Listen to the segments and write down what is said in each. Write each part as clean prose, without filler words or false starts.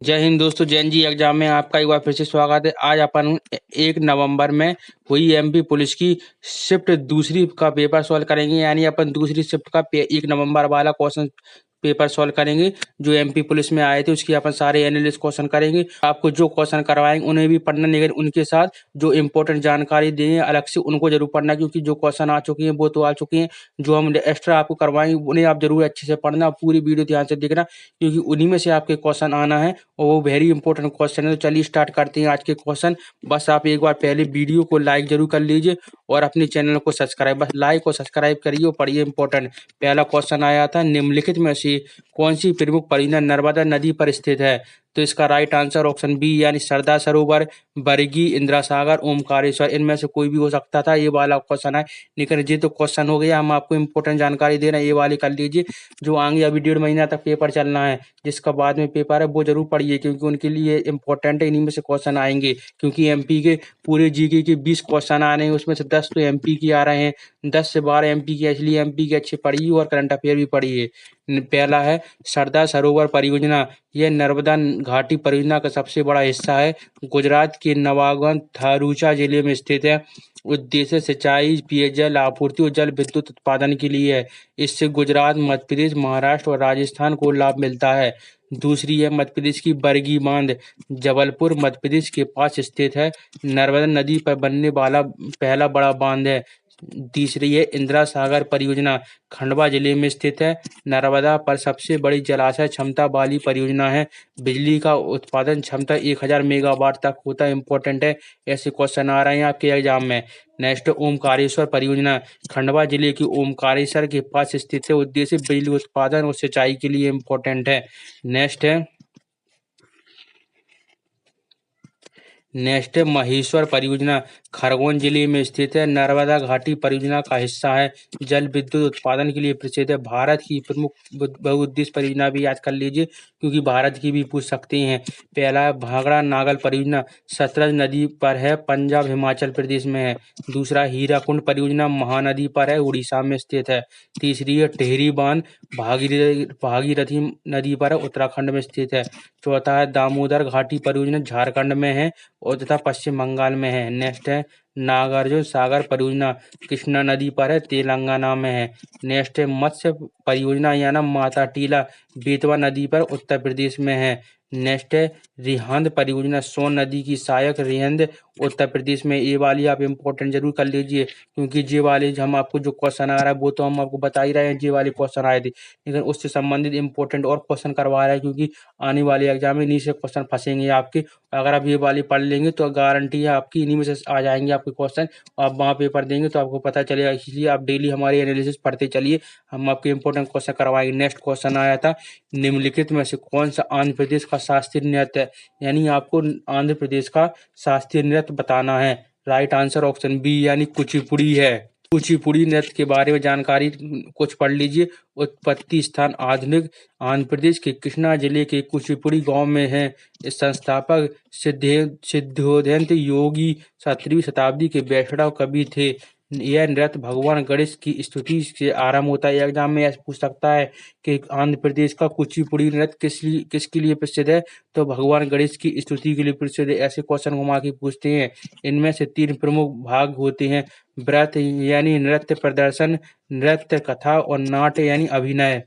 जय हिंद दोस्तों। जैन जी एग्जाम में आपका एक बार फिर से स्वागत है। आज अपन 1 नवंबर में हुई एमपी पुलिस की शिफ्ट दूसरी का पेपर सॉल्व करेंगे। यानी अपन दूसरी शिफ्ट का 1 नवंबर वाला क्वेश्चन पेपर सॉल्व करेंगे जो एमपी पुलिस में आए थे। उसकी अपन सारे एनालिस्ट क्वेश्चन करेंगे। आपको जो क्वेश्चन करवाएंगे उन्हें भी पढ़ना, लेकिन उनके साथ जो इंपॉर्टेंट जानकारी देंगे अलग से उनको जरूर पढ़ना, क्योंकि जो क्वेश्चन आ चुके हैं वो तो आ चुके हैं। जो हम एक्स्ट्रा आपको करवाएंगे उन्हें आप जरूर अच्छे से पढ़ना, पूरी वीडियो ध्यान से देखना, क्योंकि उन्हीं में से आपके क्वेश्चन आना है और वो वेरी इंपॉर्टेंट क्वेश्चन है। तो चलिए स्टार्ट करते हैं आज के क्वेश्चन। बस आप एक बार पहले वीडियो को लाइक जरूर कर लीजिए और अपने चैनल को सब्सक्राइब, बस लाइक और सब्सक्राइब करिए और पढ़िए इंपॉर्टेंट। पहला क्वेश्चन आया था, निम्नलिखित में से कौन सी प्रमुख परियोजना नर्मदा नदी पर स्थित है? तो इसका राइट आंसर ऑप्शन बी यानी सरदार सरोवर, बरगी, इंदिरा सागर, ओमकारेश्वर, इनमें से कोई भी हो सकता था। ये वाला क्वेश्चन है, लेकिन ये तो क्वेश्चन हो गया। हम आपको इंपॉर्टेंट जानकारी दे रहे हैं, ये वाले कर लीजिए। जो आगे अभी 1.5 महीना तक पेपर चलना है, जिसका बाद में पेपर है वो जरूर पढ़िए, क्योंकि उनके लिए इंपॉर्टेंट है। इन्हीं में से क्वेश्चन आएंगे, क्योंकि एमपी के पूरे जीके के 20 क्वेश्चन आ रहे हैं, उसमें से 10 तो एमपी की आ रहे हैं, 10 से 12 एमपी की। इसलिए एमपी के अच्छे पढ़िए और करंट अफेयर भी पढ़िए। पहला है सरदार सरोवर परियोजना। यह नर्मदा घाटी परियोजना का सबसे बड़ा हिस्सा है। गुजरात के नवागढ़ भरूचा जिले में स्थित है। उद्देश्य सिंचाई, पेयजल आपूर्ति और जल विद्युत उत्पादन के लिए है। इससे गुजरात, मध्य प्रदेश, महाराष्ट्र और राजस्थान को लाभ मिलता है। दूसरी है मध्य प्रदेश की बरगी बांध। जबलपुर मध्य प्रदेश के पास स्थित है। नर्मदा नदी पर बनने वाला पहला बड़ा बांध है। तीसरी है इंदिरा सागर परियोजना। खंडवा जिले में स्थित है। नर्मदा पर सबसे बड़ी जलाशय क्षमता वाली परियोजना है। बिजली का उत्पादन क्षमता 1000 मेगावाट तक होता है। इंपॉर्टेंट है, ऐसे क्वेश्चन आ रहे हैं आपके एग्जाम में। नेक्स्ट, ओमकारेश्वर परियोजना। खंडवा जिले की ओमकारेश्वर के पास स्थित है। उद्देश्य बिजली उत्पादन और सिंचाई के लिए इंपॉर्टेंट है। नेक्स्ट है महेश्वर परियोजना। खरगोन जिले में स्थित है। नर्मदा घाटी परियोजना का हिस्सा है। जल विद्युत उत्पादन के लिए प्रसिद्ध है। भारत की प्रमुख बहुउद्देश्य परियोजना भी याद कर लीजिए, क्योंकि भारत की भी पूछ सकते हैं। पहला है भाखड़ा नागल परियोजना। सतलज नदी पर है, पंजाब हिमाचल प्रदेश में है। दूसरा हीराकुंड परियोजना महानदी पर है, उड़ीसा में स्थित है। तीसरी है टिहरी बांध, भागीरथी नदी पर है, उत्तराखंड में स्थित है। चौथा है दामोदर घाटी परियोजना, झारखंड में है और तथा पश्चिम बंगाल में है। नेक्स्ट है नागार्जुन सागर परियोजना, कृष्णा नदी पर है, तेलंगाना में है। नेक्स्ट है मत्स्य परियोजना यानी माता टीला, बेतवा नदी पर, उत्तर प्रदेश में है। नेक्स्ट है रिहंद परियोजना, सोन नदी की सहायक रिहंद, उत्तर प्रदेश में। ये वाली आप इंपॉर्टेंट जरूर कर लीजिए, क्योंकि ये वाले हम आपको जो क्वेश्चन आ रहा है वो तो हम आपको बता ही रहे हैं, ये वाले क्वेश्चन आए थे, लेकिन उससे संबंधित इंपॉर्टेंट और क्वेश्चन करवा रहे हैं, क्योंकि आने वाले एग्जाम में इन्हीं से क्वेश्चन फंसेंगे आपके। अगर आप ये वाली पढ़ लेंगे तो गारंटी है आपकी इन्हीं में से आ जाएंगे आपके क्वेश्चन। आप वहाँ पेपर देंगे तो आपको पता चलेगा। इसलिए आप डेली हमारी एनालिसिस पढ़ते चलिए, हम आपके इंपॉर्टेंट क्वेश्चन करवाएंगे। नेक्स्ट क्वेश्चन आया था, निम्नलिखित में से कौन सा आंध्र प्रदेश का शास्त्रीय नृत्य है? यानी आपको आंध्र प्रदेश का शास्त्रीय नृत्य बताना है। राइट आंसर ऑप्शन बी यानी कुचिपुड़ी है। कुचिपुड़ी नृत्य के बारे में जानकारी कुछ पढ़ लीजिए। उत्पत्ति स्थान आधुनिक आंध्र प्रदेश के कृष्णा जिले के कुचिपुड़ी गांव में है। इस संस्थापक सिद्धोदंत योगी 17वीं शताब्दी के वैष्णव कवि थे। यह नृत्य भगवान गणेश की स्तुति से आरंभ होता है। एग्जाम में ऐसा पूछ सकता है कि आंध्र प्रदेश का कुचिपुड़ी नृत्य किसके लिए प्रसिद्ध है? तो भगवान गणेश की स्तुति के लिए प्रसिद्ध है। ऐसे क्वेश्चन घुमा के पूछते हैं। इनमें से 3 प्रमुख भाग होते हैं, व्रत यानी नृत्य प्रदर्शन, नृत्य कथा और नाट्य यानी अभिनय।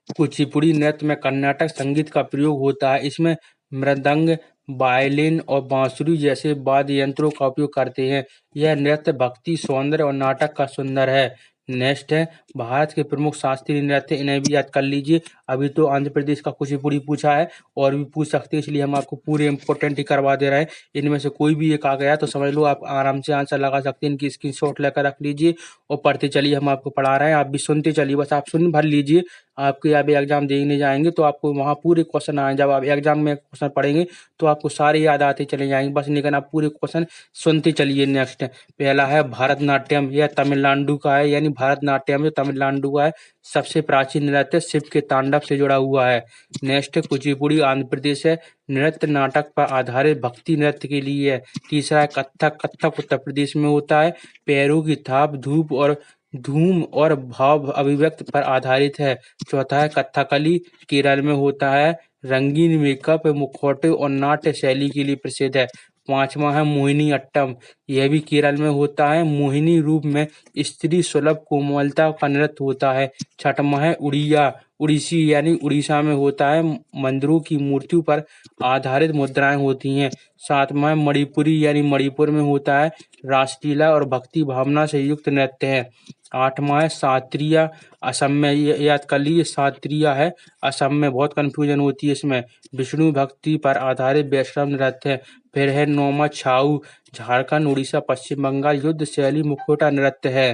कुचिपुड़ी नृत्य में कर्नाटक संगीत का प्रयोग होता है। इसमें मृदंग, वायलिन और बांसुरी जैसे वाद्य यंत्रों का उपयोग करते हैं। यह नृत्य भक्ति, सौंदर्य और नाटक का सुंदर है। नेक्स्ट है भारत के प्रमुख शास्त्रीय नृत्य, इन्हें भी याद कर लीजिए। अभी तो आंध्र प्रदेश का कुचिपुड़ी पूछा है और भी पूछ सकते हैं, इसलिए हम आपको पूरे इंपॉर्टेंट ही करवा दे रहे हैं। इनमें से कोई भी एक आ गया तो समझ लो आप आराम से आंसर लगा सकते हैं। इनकी स्क्रीनशॉट लेकर रख लीजिए और पढ़ते चलिए। हम आपको पढ़ा रहे हैं, आप भी सुनते चलिए, बस आप सुन भर लीजिए। आपके अभी एग्जाम देने जाएंगे तो आपको वहाँ पूरे क्वेश्चन आए। जब आप एग्जाम में क्वेश्चन पढ़ेंगे तो आपको सारे याद आते चले जाएंगे, बस लेकिन आप पूरे क्वेश्चन सुनते चलिए। नेक्स्ट पहला है भरतनाट्यम, यह तमिलनाडु का है। यानी भरतनाट्यम जो तमिलनाडु का है, सबसे प्राचीन नृत्य शिव के तांडव से जुड़ा हुआ है। नेक्स्ट कुचिपुड़ी आंध्र प्रदेश है, नृत्य नाटक पर आधारित भक्ति नृत्य के लिए है। तीसरा है कथक, कथक उत्तर प्रदेश में होता है। पैरों की थाप, धूप और धूम और भाव अभिव्यक्ति पर आधारित है। चौथा है कथकली, केरल में होता है। रंगीन मेकअप, मुखौटे और नाट्य शैली के लिए प्रसिद्ध है। पांचवा है मोहिनी अट्टम, यह भी केरल में होता है। मोहिनी रूप में स्त्री सुलभ कोमलता का नृत्य होता है। छठवां है उड़िया, उड़ीसी यानी उड़ीसा में होता है। मंदिरों की मूर्तियों पर आधारित मुद्राएं होती हैं। सातवां है मणिपुरी यानी मणिपुर में होता है। रासलीला और भक्ति भावना से युक्त नृत्य है। आठवां है सात्रिया, असम में ये याद कर लीजिए सात्रिया है। असम में बहुत कंफ्यूजन होती है इसमें। विष्णु भक्ति पर आधारित वैष्णव नृत्य है। फिर है नौमा छाऊ, झारखंड उड़ीसा पश्चिम बंगाल युद्ध शैली मुखौटा नृत्य है।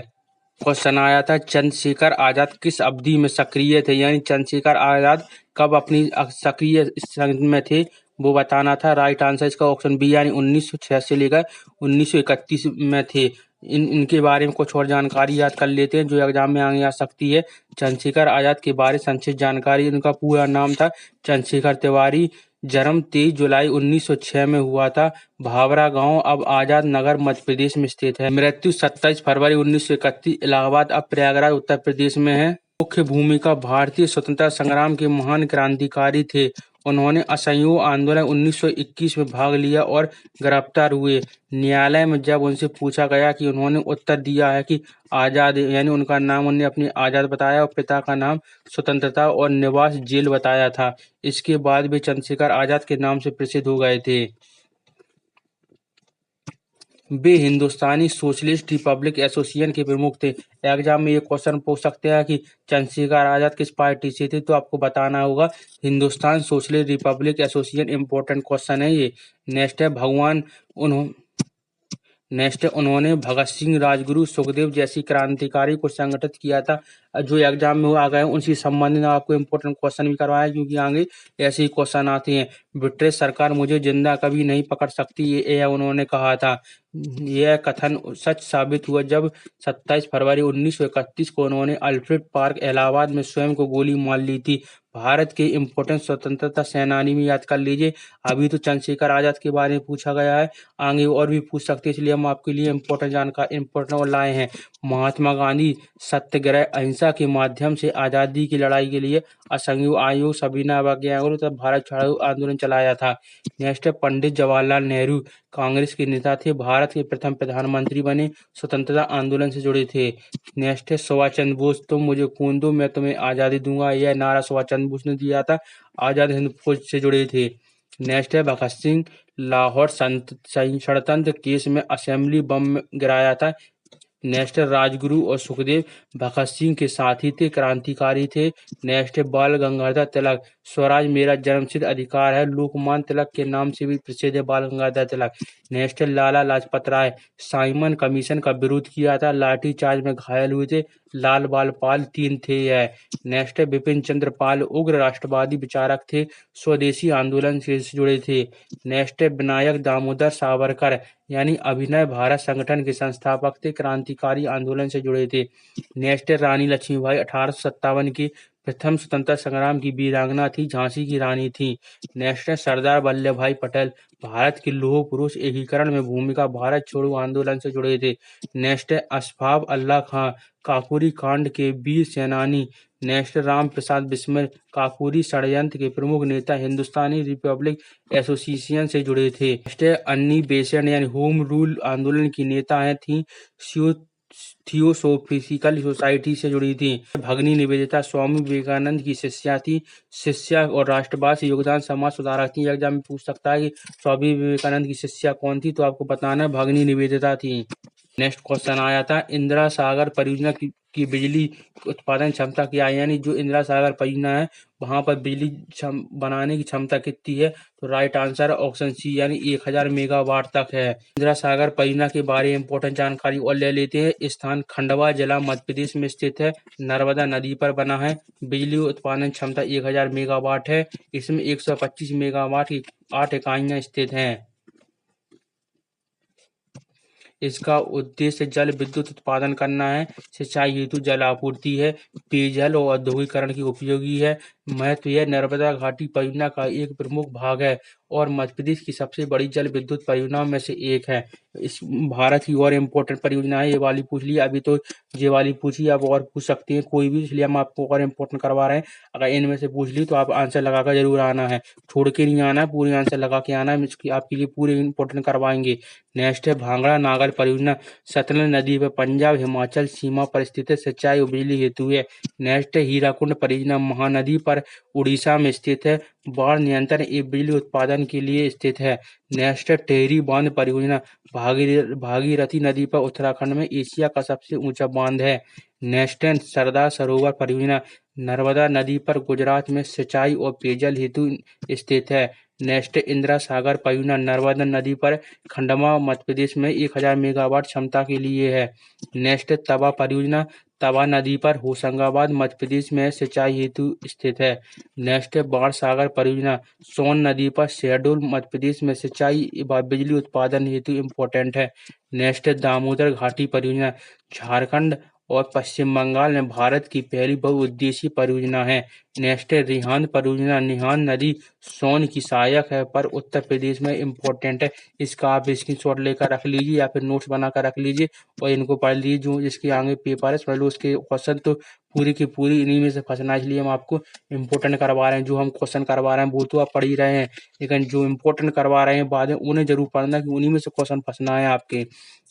क्वेश्चन आया था चंद्रशेखर आजाद किस अवधि में सक्रिय थे, यानी चंद्रशेखर आजाद कब अपनी सक्रिय संघ में थे वो बताना था। राइट आंसर इसका ऑप्शन बी यानी 1906 से लेकर 1931 में थे। इनके बारे में कुछ और जानकारी याद कर लेते हैं जो एग्जाम में आगे आ सकती है। चंद्रशेखर आजाद के बारे में संक्षिप्त जानकारी, इनका पूरा नाम था चंद्रशेखर तिवारी। जन्म 23 जुलाई 1906 में हुआ था। भावरा गांव अब आजाद नगर मध्य प्रदेश में स्थित है। मृत्यु 27 फरवरी 1931 इलाहाबाद अब प्रयागराज उत्तर प्रदेश में है। मुख्य भूमिका भारतीय स्वतंत्रता संग्राम के महान क्रांतिकारी थे। उन्होंने असहयोग आंदोलन 1921 में भाग लिया और गिरफ्तार हुए। न्यायालय में जब उनसे पूछा गया कि उन्होंने उत्तर दिया है कि आजाद, यानी उनका नाम उन्होंने अपनी आजाद बताया और पिता का नाम स्वतंत्रता और निवास जेल बताया था। इसके बाद वे चंद्रशेखर आजाद के नाम से प्रसिद्ध हो गए थे। वे हिंदुस्तानी सोशलिस्ट रिपब्लिक एसोसिएशन के प्रमुख थे। एग्जाम में ये क्वेश्चन पूछ सकते हैं कि चंद्रशेखर आजाद किस पार्टी से थे, तो आपको बताना होगा Hindustan socialist Republic association. Important question है ये। नेक्स्ट है उन्होंने भगत सिंह, राजगुरु, सुखदेव जैसी क्रांतिकारी को संगठित किया था। जो एग्जाम में आ गए उनसे संबंधित आपको इम्पोर्टेंट क्वेश्चन भी करवाया है, क्योंकि आगे ऐसे ही क्वेश्चन आते हैं। ब्रिटिश सरकार मुझे जिंदा कभी नहीं पकड़ सकती, ये उन्होंने कहा था। यह कथन सच साबित हुआ जब 27 फरवरी 1931 को उन्होंने अल्फ्रेड पार्क इलाहाबाद में स्वयं को गोली मार ली थी। भारत के इम्पोर्टेंट स्वतंत्रता सेनानी में याद कर लीजिए। अभी तो चंद्रशेखर आजाद के बारे में पूछा गया है, आगे और भी पूछ सकते हैं, इसलिए हम आपके लिए इम्पोर्टेंट और लाए हैं। महात्मा गांधी सत्याग्रह अहिंसा के माध्यम से आजादी की लड़ाई के लिए असहयोग आयोग, सविनय अवज्ञा तथा भारत छोड़ो आंदोलन चलाया था। नेक्स्ट है पंडित जवाहरलाल नेहरू, कांग्रेस के नेता थे। भारत के प्रथम प्रधानमंत्री बने, स्वतंत्रता आंदोलन से जुड़े थे। नेक्स्ट है सुभाष चंद्र बोस, तुम मुझे खून दो मैं तुम्हें आजादी दूंगा, यह नारा सुभाष चंद्र बोस ने दिया था। आजाद हिंद फौज से जुड़े थे। नेक्स्ट है भगत सिंह, लाहौर षड़यंत्र केस में असेंबली बम गिराया था। नेक्स्ट है राजगुरु और सुखदेव भगत सिंह के साथी थे, क्रांतिकारी थे। नेक्स्ट है बाल गंगाधर तिलक, स्वराज मेरा जन्मसिद्ध अधिकार है, लोकमान्य तिलक के नाम से भी प्रसिद्ध है बाल गंगाधर तिलक। नेक्स्ट है लाला लाजपत राय, साइमन कमीशन का विरोध किया था, लाठीचार्ज में घायल हुए थे। लाल बाल पाल तीन थे यह। नेक्स्ट है बिपिन चंद्र पाल, उग्र राष्ट्रवादी विचारक थे, स्वदेशी आंदोलन से जुड़े थे। नेक्स्ट है विनायक दामोदर सावरकर, यानी अभिनव भारत संगठन के संस्थापक थे, क्रांतिकारी आंदोलन से जुड़े थे। नेक्स्ट है रानी लक्ष्मीबाई, 1857 की प्रथम स्वतंत्रता संग्राम की वीरांगना थी, झांसी की रानी थी। नेक्स्ट है सरदार वल्लभ भाई पटेल, भारत के लौह पुरुष, एकीकरण में भूमिका, भारत छोड़ो आंदोलन से जुड़े थे। नेक्स्ट है अशफाक अल्लाह खां, काकोरी कांड के वीर सेनानी। नेक्स्ट राम प्रसाद बिस्मिल, काकोरी षड्यंत्र के प्रमुख नेता, हिंदुस्तानी रिपब्लिक एसोसिएशन से जुड़े थे। नेक्स्ट है अन्नी बेसेंट, यानी होम रूल आंदोलन की नेता है थी, थियोसोफिकल सोसाइटी से जुड़ी थी। भगनी निवेदिता स्वामी विवेकानंद की शिष्या थी, शिष्या और राष्ट्रवाद से योगदान, समाज सुधारक थी। एग्जाम में पूछ सकता है कि स्वामी विवेकानंद की शिष्या कौन थी, तो आपको बताना है भगनी निवेदिता थी। नेक्स्ट क्वेश्चन आया था इंदिरा सागर परियोजना की बिजली उत्पादन क्षमता क्या है, यानी जो इंदिरा सागर परियोजना है वहां पर बिजली बनाने की क्षमता कितनी है, तो राइट आंसर ऑप्शन सी यानी 1000 मेगावाट तक है। इंदिरा सागर परियोजना के बारे में इंपॉर्टेंट जानकारी और ले लेते हैं। स्थान खंडवा जिला मध्य प्रदेश में स्थित है, नर्मदा नदी पर बना है। बिजली उत्पादन क्षमता 1000 मेगावाट है। इसमें 125 मेगावाट की 8 इकाइयां स्थित हैं। इसका उद्देश्य जल विद्युत उत्पादन करना है, सिंचाई हेतु जल आपूर्ति है, पेयजल और औद्योगिकरण की उपयोगी है, महत्व यह नर्मदा घाटी परियोजना का एक प्रमुख भाग है और मध्य प्रदेश की सबसे बड़ी जल विद्युत परियोजनाओं में से एक है। इस भारत की और इम्पोर्टेंट परियोजना है, ये वाली पूछ ली अभी तो, ये वाली पूछी, आप और पूछ सकते हैं कोई भी, इसलिए हम आपको और इम्पोर्टेंट करवा रहे हैं। अगर इनमें से पूछ ली तो आप आंसर लगाकर जरूर आना है, छोड़ के नहीं आना है, पूरे आंसर लगा के आना है, इसकी आपके लिए पूरे इम्पोर्टेंट करवाएंगे। नेक्स्ट है भांगड़ा नागर परियोजना, सतलज नदी पर पंजाब हिमाचल सीमा पर स्थित है, सिंचाई और बिजली हेतु है। नेक्स्ट है हीराकुंड परियोजना, महानदी पर उड़ीसा में स्थित है, बाढ़ नियंत्रण एवं बिजली उत्पादन के लिए स्थित है। नेक्स्ट है टेहरी बांध परियोजना, भागीरथी नदी पर उत्तराखंड में एशिया का सबसे ऊंचा बांध है। नेक्स्ट है सरदार सरोवर परियोजना, नर्मदा नदी पर गुजरात में सिंचाई और पेयजल हेतु स्थित है। नेक्स्ट है इंदिरा सागर परियोजना, नर्मदा नदी पर खंडवा मध्य प्रदेश में 1000 मेगावाट क्षमता के लिए है। नेक्स्ट है तवा परियोजना, तवा नदी पर होशंगाबाद मध्य प्रदेश में सिंचाई हेतु स्थित है। नेक्स्ट है बाण सागर परियोजना, सोन नदी पर शहडोल मध्य प्रदेश में सिंचाई व बिजली उत्पादन हेतु इम्पोर्टेंट है। नेक्स्ट है दामोदर घाटी परियोजना, झारखंड और पश्चिम बंगाल में भारत की पहली बहुउद्देशीय परियोजना है। नेक्स्ट है रिहांद परियोजना, निहान नदी सोन की सहायक है पर उत्तर प्रदेश में इम्पोर्टेंट है। इसका आप स्क्रीनशॉट लेकर रख लीजिए या फिर नोट्स बनाकर रख लीजिए और इनको पढ़ लीजिए, जो जिसके आगे पेपर है समझ लो उसके क्वेश्चन तो पूरी की पूरी इन्हीं में से फंसना है, इसलिए हम आपको इम्पोर्टेंट करवा रहे हैं। जो हम क्वेश्चन करवा रहे हैं वो तो आप पढ़ ही रहे हैं, लेकिन जो इम्पोर्टेंट करवा रहे हैं बाद में उन्हें जरूर पढ़ना कि उन्हीं में से क्वेश्चन फंसना है आपके।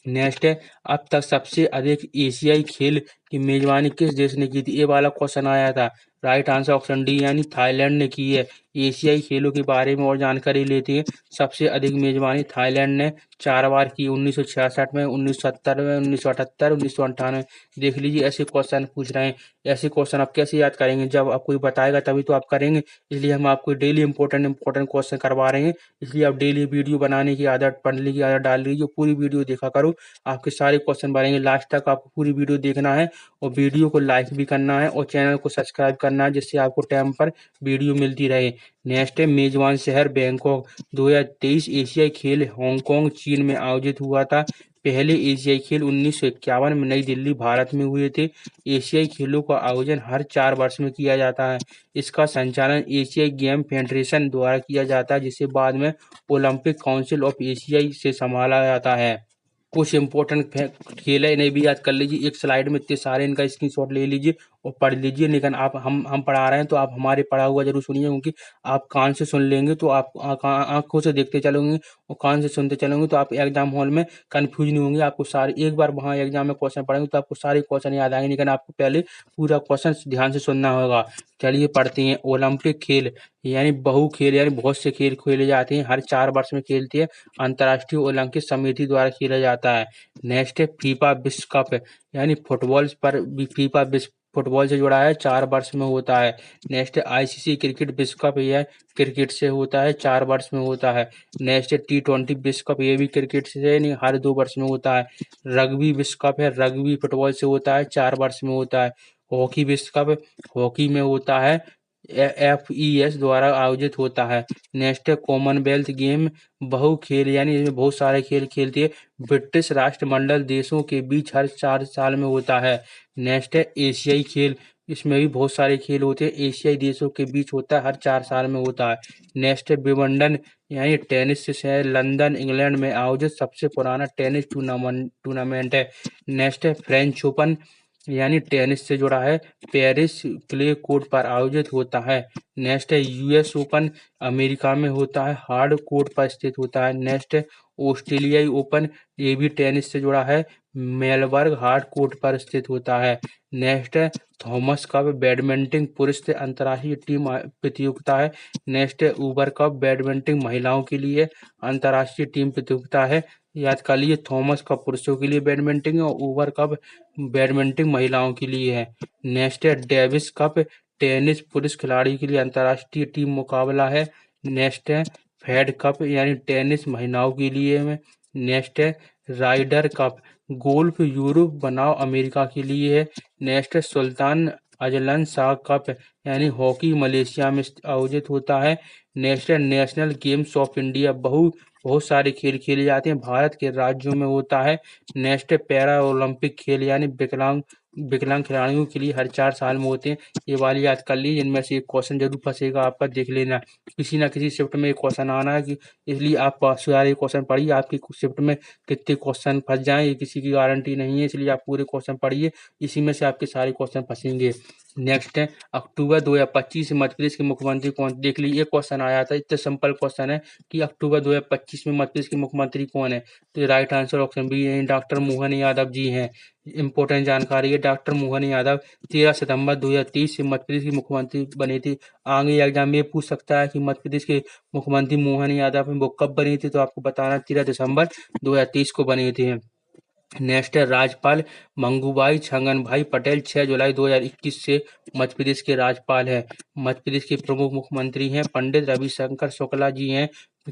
नेक्स्ट है अब तक सबसे अधिक एशियाई खेल की मेजबानी किस देश ने की थी, ये वाला क्वेश्चन आया था। राइट आंसर ऑप्शन डी यानी थाईलैंड ने की है। एशियाई खेलों के बारे में और जानकारी लेते हैं। सबसे अधिक मेजबानी थाईलैंड ने 4 बार की, 1966 में, 1970 में, 1978, 1998। देख लीजिए ऐसे क्वेश्चन पूछ रहे हैं। ऐसे क्वेश्चन आप कैसे याद करेंगे, जब आप कोई बताएगा तभी तो आप करेंगे, इसलिए हम आपको डेली इंपॉर्टेंट क्वेश्चन करवा रहे हैं। इसलिए आप डेली वीडियो बनाने की आदत, पढ़ने की आदत डाल लीजिए, पूरी वीडियो देखा करो, आपके सारे क्वेश्चन बनेंगे। लास्ट तक आपको पूरी वीडियो देखना है और वीडियो को लाइक भी करना है और चैनल को सब्सक्राइब करना है, जिससे आपको टाइम पर वीडियो मिलती रहे। नेक्स्ट है मेजबान शहर बैंकॉक, 2023 एशियाई खेल हांगकांग चीन में आयोजित हुआ था। पहले एशियाई खेल 1951 में नई दिल्ली भारत में हुए थे। एशियाई खेलों का आयोजन हर 4 वर्ष में किया जाता है। इसका संचालन एशियाई गेम फेडरेशन द्वारा किया जाता है, जिसे बाद में ओलंपिक काउंसिल ऑफ एशिया से संभाला जाता है। कुछ इंपॉर्टेंट खेल है, इन्हें भी याद कर लीजिए। एक स्लाइड में इतने सारे, इनका स्क्रीनशॉट ले लीजिए और पढ़ लीजिए। लेकिन आप हम पढ़ा रहे हैं तो आप हमारे पढ़ा हुआ जरूर सुनिए, क्योंकि आप कान से सुन लेंगे तो आप आंखों से देखते चलोगे और कान से सुनते चलोगे तो आप एग्जाम हॉल में कंफ्यूज नहीं होंगे। आपको सारे एक बार वहाँ एग्जाम में क्वेश्चन पढ़ेंगे तो आपको सारे क्वेश्चन याद आएंगे, लेकिन आपको पहले पूरा क्वेश्चन ध्यान से सुनना होगा। चलिए पढ़ते हैं। ओलंपिक खेल यानी बहु खेल, यानी बहुत से खेल खेले जाते हैं, हर 4 वर्ष में खेलते हैं। अंतर्राष्ट्रीय ओलंपिक समिति द्वारा खेला जाता है। नेक्स्ट है फीफा विश्व कप, यानी फुटबॉल पर भी फीफा विश्व फुटबॉल से जुड़ा है, 4 वर्ष में होता है। नेक्स्ट है आईसीसी क्रिकेट विश्व कप, यह क्रिकेट से होता है, 4 वर्ष में होता है। नेक्स्ट है T20 विश्व कप, ये भी क्रिकेट से नहीं, हर 2 वर्ष में होता है। रग्बी विश्व कप है, रग्बी फुटबॉल से होता है, 4 वर्ष में होता है। हॉकी विश्व कप हॉकी में होता है, FES द्वारा आयोजित होता है। नेक्स्ट है कॉमनवेल्थ गेम, बहु खेल यानी इसमें बहुत सारे खेल खेलते हैं, ब्रिटिश राष्ट्रमंडल देशों के बीच हर 4 साल में होता है। नेक्स्ट है एशियाई खेल, इसमें भी बहुत सारे खेल होते हैं, एशियाई देशों के बीच होता है, हर 4 साल में होता है। नेक्स्ट है विंबलडन, यानी टेनिस से शहर लंदन इंग्लैंड में आयोजित सबसे पुराना टेनिस टूर्नामेंट है। नेक्स्ट है फ्रेंच ओपन, यानी टेनिस से जुड़ा है, पेरिस क्ले कोर्ट पर आयोजित होता है। नेक्स्ट है यूएस ओपन, अमेरिका में होता है, हार्ड कोर्ट पर स्थित होता है। नेक्स्ट है ऑस्ट्रेलियाई ओपन, ये भी टेनिस से जुड़ा है, मेलबर्न हार्ड कोर्ट पर स्थित होता है। नेक्स्ट है थॉमस कप, बैडमिंटन पुरुष से अंतर्राष्ट्रीय टीम प्रतियोगिता है। नेक्स्ट है उबर कप, बैडमिंटन महिलाओं के लिए अंतर्राष्ट्रीय टीम प्रतियोगिता है। याद कर लीजिए, थॉमस कप पुरुषों के लिए बैडमिंटन और उबर कप बैडमिंटन महिलाओं के लिए है। नेक्स्ट है डेविस कप, टेनिस पुरुष खिलाड़ी के लिए अंतर्राष्ट्रीय टीम मुकाबला है। नेक्स्ट है फेड कप, यानी टेनिस महिलाओं के लिए है। नेक्स्ट है राइडर कप, गोल्फ यूरोप बनाम अमेरिका के लिए है। नेक्स्ट है सुल्तान अजलन शाह कप, यानी हॉकी मलेशिया में आयोजित होता है। नेक्स्ट है नेशनल गेम्स ऑफ इंडिया, बहुत सारे खेल खेले जाते हैं, भारत के राज्यों में होता है। नेक्स्ट है पैरा ओलंपिक खेल, यानी विकलांग विकलांग खिलाड़ियों के लिए हर 4 साल में होते हैं। ये वाली याद कर लीजिए, इनमें से एक क्वेश्चन जरूर फंसेगा आपका, देख लेना। किसी ना किसी शिफ्ट में एक क्वेश्चन आना है कि इसलिए आप सारे क्वेश्चन पढ़िए, आपकी शिफ्ट में कितने क्वेश्चन फंस जाएं ये किसी की गारंटी नहीं है, इसलिए आप पूरे क्वेश्चन पढ़िए, इसी में से आपके सारे क्वेश्चन फंसेंगे। नेक्स्ट है, अक्टूबर 2025 में मध्य प्रदेश के मुख्यमंत्री कौन? देख लीजिए, क्वेश्चन आया था, इतना सिंपल क्वेश्चन है कि अक्टूबर 2025 में मध्य प्रदेश के मुख्यमंत्री कौन है? तो राइट आंसर ऑप्शन बी है, डॉक्टर मोहन यादव जी हैं। इंपॉर्टेंट जानकारी है, डॉक्टर मोहन यादव 13 सितंबर 2023 से मध्य प्रदेश के मुख्यमंत्री बने थे। आगे एग्जाम में पूछ सकता है कि मध्य प्रदेश के मुख्यमंत्री मोहन यादव वो कब बने थे, तो आपको बताना 13 दिसंबर 2023 को बने थे। नेक्स्ट है, राज्यपाल मंगूभाई छगनभाई पटेल 6 जुलाई 2021 से मध्य प्रदेश के राज्यपाल हैं। मध्य प्रदेश के प्रमुख मुख्यमंत्री हैं पंडित रविशंकर शुक्ला जी हैं।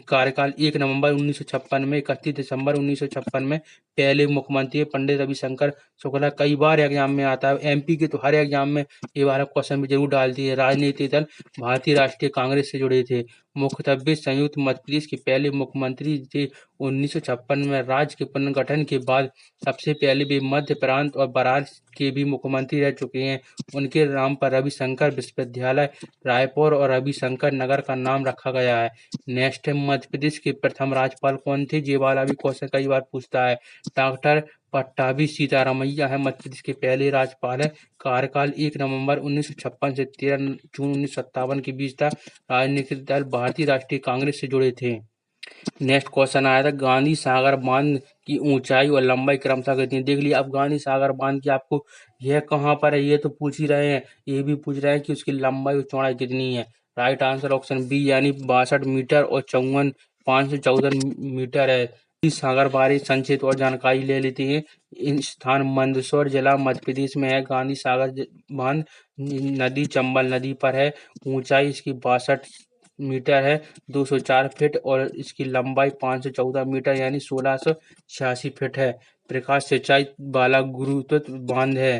कार्यकाल 1 नवंबर 1956 में 31 दिसंबर 1956 में। पहले मुख्यमंत्री पंडित रविशंकर शुक्ला। कई बार एग्जाम में आता है, एमपी के तो हर एग्जाम में ये वाला क्वेश्चन भी जरूर डालती है। राजनीतिक दल भारतीय राष्ट्रीय कांग्रेस से जुड़े थे। मुख्यतब्य संयुक्त मध्य प्रदेश के पहले मुख्यमंत्री थे। 1956 में राज्य के पुनर्गठन के बाद सबसे पहले वे मध्य प्रांत और बरार के भी मुख्यमंत्री रह चुके हैं। उनके नाम पर रविशंकर विश्वविद्यालय रायपुर और रविशंकर नगर का नाम रखा गया है। नेक्स्ट है, मध्य प्रदेश के प्रथम राज्यपाल कौन थे? ये वाला भी क्वेश्चन कई बार पूछता है। डॉक्टर पट्टाभी सीतारामैया है मध्य प्रदेश के पहले राज्यपाल है। कार्यकाल 1 नवंबर 1956 से 13 जून 1957 के बीच था। राजनीतिक दल भारतीय राष्ट्रीय कांग्रेस से जुड़े थे। नेक्स्ट क्वेश्चन आया था, गांधी सागर बांध की ऊंचाई और लंबाई क्रमशः कितनी? देख लिया, अब गांधी सागर बांध की आपको यह कहाँ पर है ये तो पूछ ही रहे हैं, ये भी पूछ रहे हैं कि उसकी लंबाई और चौड़ाई कितनी है। राइट आंसर ऑप्शन बी यानी 62 मीटर और 514 मीटर है। सागर बारे संक्षिप्त और जानकारी ले लेते हैं। इन स्थान मंदसौर जिला मध्य प्रदेश में है। गांधी सागर बांध नदी चंबल नदी पर है। ऊंचाई इसकी 62 मीटर है, 204 फीट, और इसकी लंबाई 514 मीटर यानी 1686 फीट है। प्रकाश सिंचाई वाला गुरुत्व बांध है।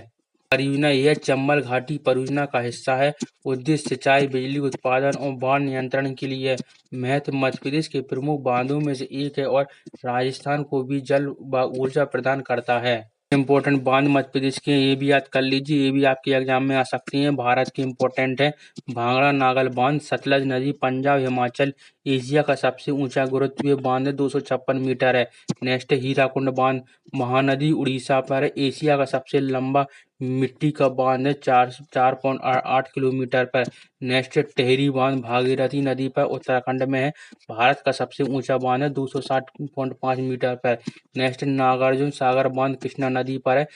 परियोजना यह चंबल घाटी परियोजना का हिस्सा है। उद्देश्य सिंचाई, बिजली उत्पादन और बाढ़ नियंत्रण के लिए है। महत्व, मध्य प्रदेश के प्रमुख बांधों में से एक है और राजस्थान को भी जल व ऊर्जा प्रदान करता है। इम्पोर्टेंट बांध मध्य प्रदेश के ये भी याद कर लीजिए, ये भी आपके एग्जाम में आ सकती हैं। भारत के इम्पोर्टेंट है। भांगड़ा नागल बांध सतलज नदी पंजाब हिमाचल एशिया का सबसे ऊंचा गुरुत्वीय बांध है, 256 मीटर है। नेक्स्ट है, हीराकुंड बांध महानदी उड़ीसा पर है। एशिया का सबसे लंबा मिट्टी का बांध है, 4.8 किलोमीटर पर। नेक्स्ट है, टेहरी बांध भागीरथी नदी पर उत्तराखंड में है। भारत का सबसे ऊंचा बांध है, 260.5 मीटर पर। नेक्स्ट, नागार्जुन सागर बांध कृष्णा नदी पर है।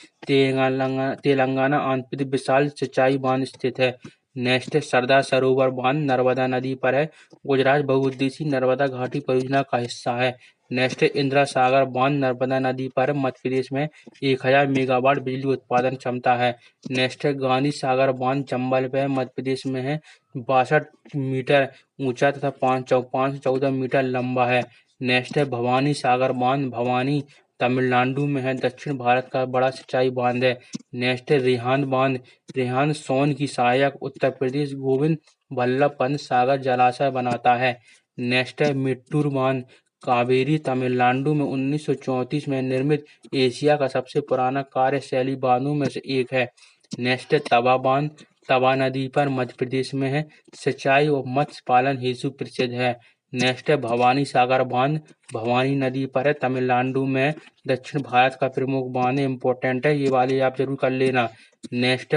तेलंगाना आंध्र प्रदेश विशाल सिंचाई बांध स्थित है। नेक्स्ट, सरदार सरोवर बांध नर्मदा नदी पर है। गुजरात बहुउद्देशीय नर्मदा घाटी परियोजना का हिस्सा है। नेक्स्ट, इंदिरा सागर बांध नर्मदा नदी पर मध्य प्रदेश में 1000 मेगावाट बिजली उत्पादन क्षमता है। नेक्स्ट है, गांधी सागर बांध चंबल पे मध्य प्रदेश में है। 62 मीटर ऊंचा तथा 514 मीटर लंबा है। नेक्स्ट है, भवानी सागर बांध भवानी तमिलनाडु में है। दक्षिण भारत का बड़ा सिंचाई बांध है। नेक्स्ट है, रिहांद बांध रिहांद सोन की सहायक उत्तर प्रदेश गोविंद वल्लभ पंत सागर जलाशय बनाता है। नेक्स्ट है, मेट्टूर बांध कावेरी तमिलनाडु में 1934 में निर्मित एशिया का सबसे पुराना कार्यशैली बांधों में से एक है। नेक्स्ट है, तवा बांध तवा नदी पर मध्य प्रदेश में है। सिंचाई और मत्स्य पालन हेतु प्रसिद्ध है। नेक्स्ट है, भवानी सागर बांध भवानी नदी पर है, तमिलनाडु में। दक्षिण भारत का प्रमुख बांध इम्पोर्टेंट है, ये वाली आप जरूर कर लेना। नेक्स्ट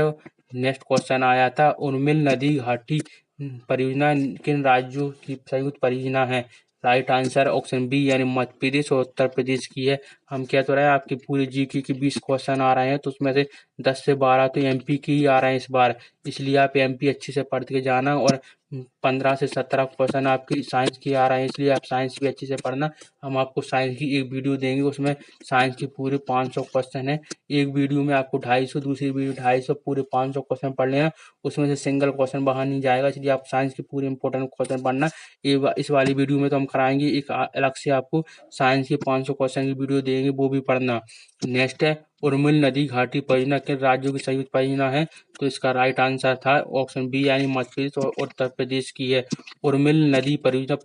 नेक्स्ट क्वेश्चन आया था, उर्मिल नदी घाटी परियोजना किन राज्यों की संयुक्त परियोजना है? राइट आंसर ऑप्शन बी यानी मध्य प्रदेश और उत्तर प्रदेश की है। हम कह तो रहे हैं आपकी पूरी जीके के 20 क्वेश्चन आ रहे हैं, तो उसमें से 10 से 12 तो एमपी के ही आ रहे हैं इस बार, इसलिए आप एमपी अच्छे से पढ़ के जाना। और 15 से 17 क्वेश्चन आपकी साइंस के आ रहे हैं, इसलिए आप साइंस भी अच्छे से पढ़ना। हम आपको साइंस की एक वीडियो देंगे, उसमें साइंस के पूरे 500 क्वेश्चन है। एक वीडियो में आपको 250, दूसरी वीडियो 250, पूरे 500 क्वेश्चन पढ़ लेना। उसमें से सिंगल क्वेश्चन बाहर नहीं जाएगा, इसलिए आप साइंस के पूरे इंपॉर्टेंट क्वेश्चन पढ़ना। इस वाली वीडियो में तो हम कराएंगे, एक अलग से आपको साइंस के 500 क्वेश्चन की वीडियो देंगे, वो भी पढ़ना। नेक्स्ट है, उर्मिल नदी घाटी परियोजना किन राज्यों की संयुक्त परियोजना है? तो इसका राइट आंसर था ऑप्शन बी यानी मध्य प्रदेश और उत्तर प्रदेश की है। उर्मिल नदी परियोजना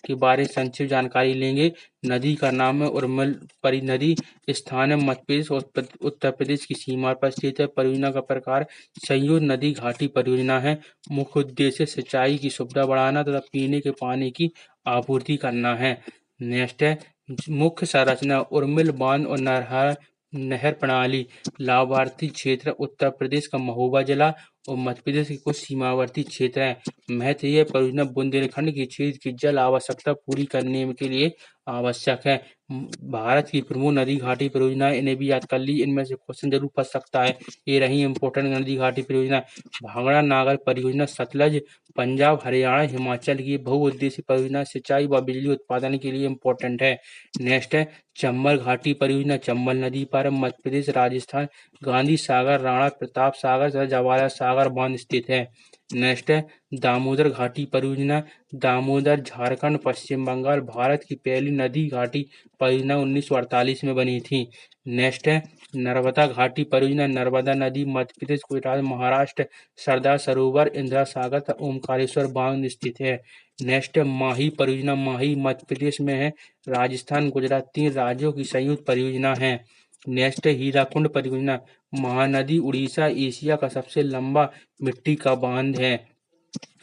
के बारे में संक्षिप्त जानकारी लेंगे। नदी का नाम है उर्मिल परी नदी, स्थान है मध्य प्रदेश और उत्तर प्रदेश की सीमा पर स्थित है। परियोजना का प्रकार संयुक्त नदी घाटी परियोजना है। मुख्य उद्देश्य सिंचाई की सुविधा बढ़ाना तथा पीने के पानी की आपूर्ति करना है। नेक्स्ट है मुख्य संरचना उर्मिल बांध और नहर प्रणाली। लाभार्थी क्षेत्र उत्तर प्रदेश का महोबा जिला और मध्य प्रदेश के कुछ सीमावर्ती क्षेत्र हैं। महत्व यह परियोजना बुंदेलखंड के क्षेत्र की जल आवश्यकता पूरी करने के लिए आवश्यक है। भारत की प्रमुख नदी घाटी परियोजना, इन्हें भी याद कर ली, इनमें से क्वेश्चन जरूर फंस सकता है। ये रही इंपोर्टेंट नदी घाटी परियोजना। भांगड़ा नागर परियोजना सतलज, पंजाब, हरियाणा, हिमाचल की बहुउद्देशीय परियोजना सिंचाई व बिजली उत्पादन के लिए इम्पोर्टेंट है। नेक्स्ट है चंबल घाटी परियोजना, चंबल नदी पर मध्य प्रदेश, राजस्थान, गांधी सागर, राणा प्रताप सागर तथा जवाहर सागर बांध स्थित है। नेक्स्ट है दामोदर घाटी परियोजना, दामोदर, झारखंड, पश्चिम बंगाल, भारत की पहली नदी घाटी परियोजना 1948 में बनी थी। नेक्स्ट है नर्मदा घाटी परियोजना, नर्मदा नदी मध्य प्रदेश, गुजरात, महाराष्ट्र, सरदार सरोवर, इंदिरा सागर तथा ओमकारेश्वर बांध स्थित है। नेक्स्ट है माही परियोजना, माही मध्य प्रदेश में है, राजस्थान, गुजरात, 3 राज्यों की संयुक्त परियोजना है। नेक्स्ट है हीराकुंड परियोजना, महानदी, उड़ीसा, एशिया का सबसे लंबा मिट्टी का बांध है।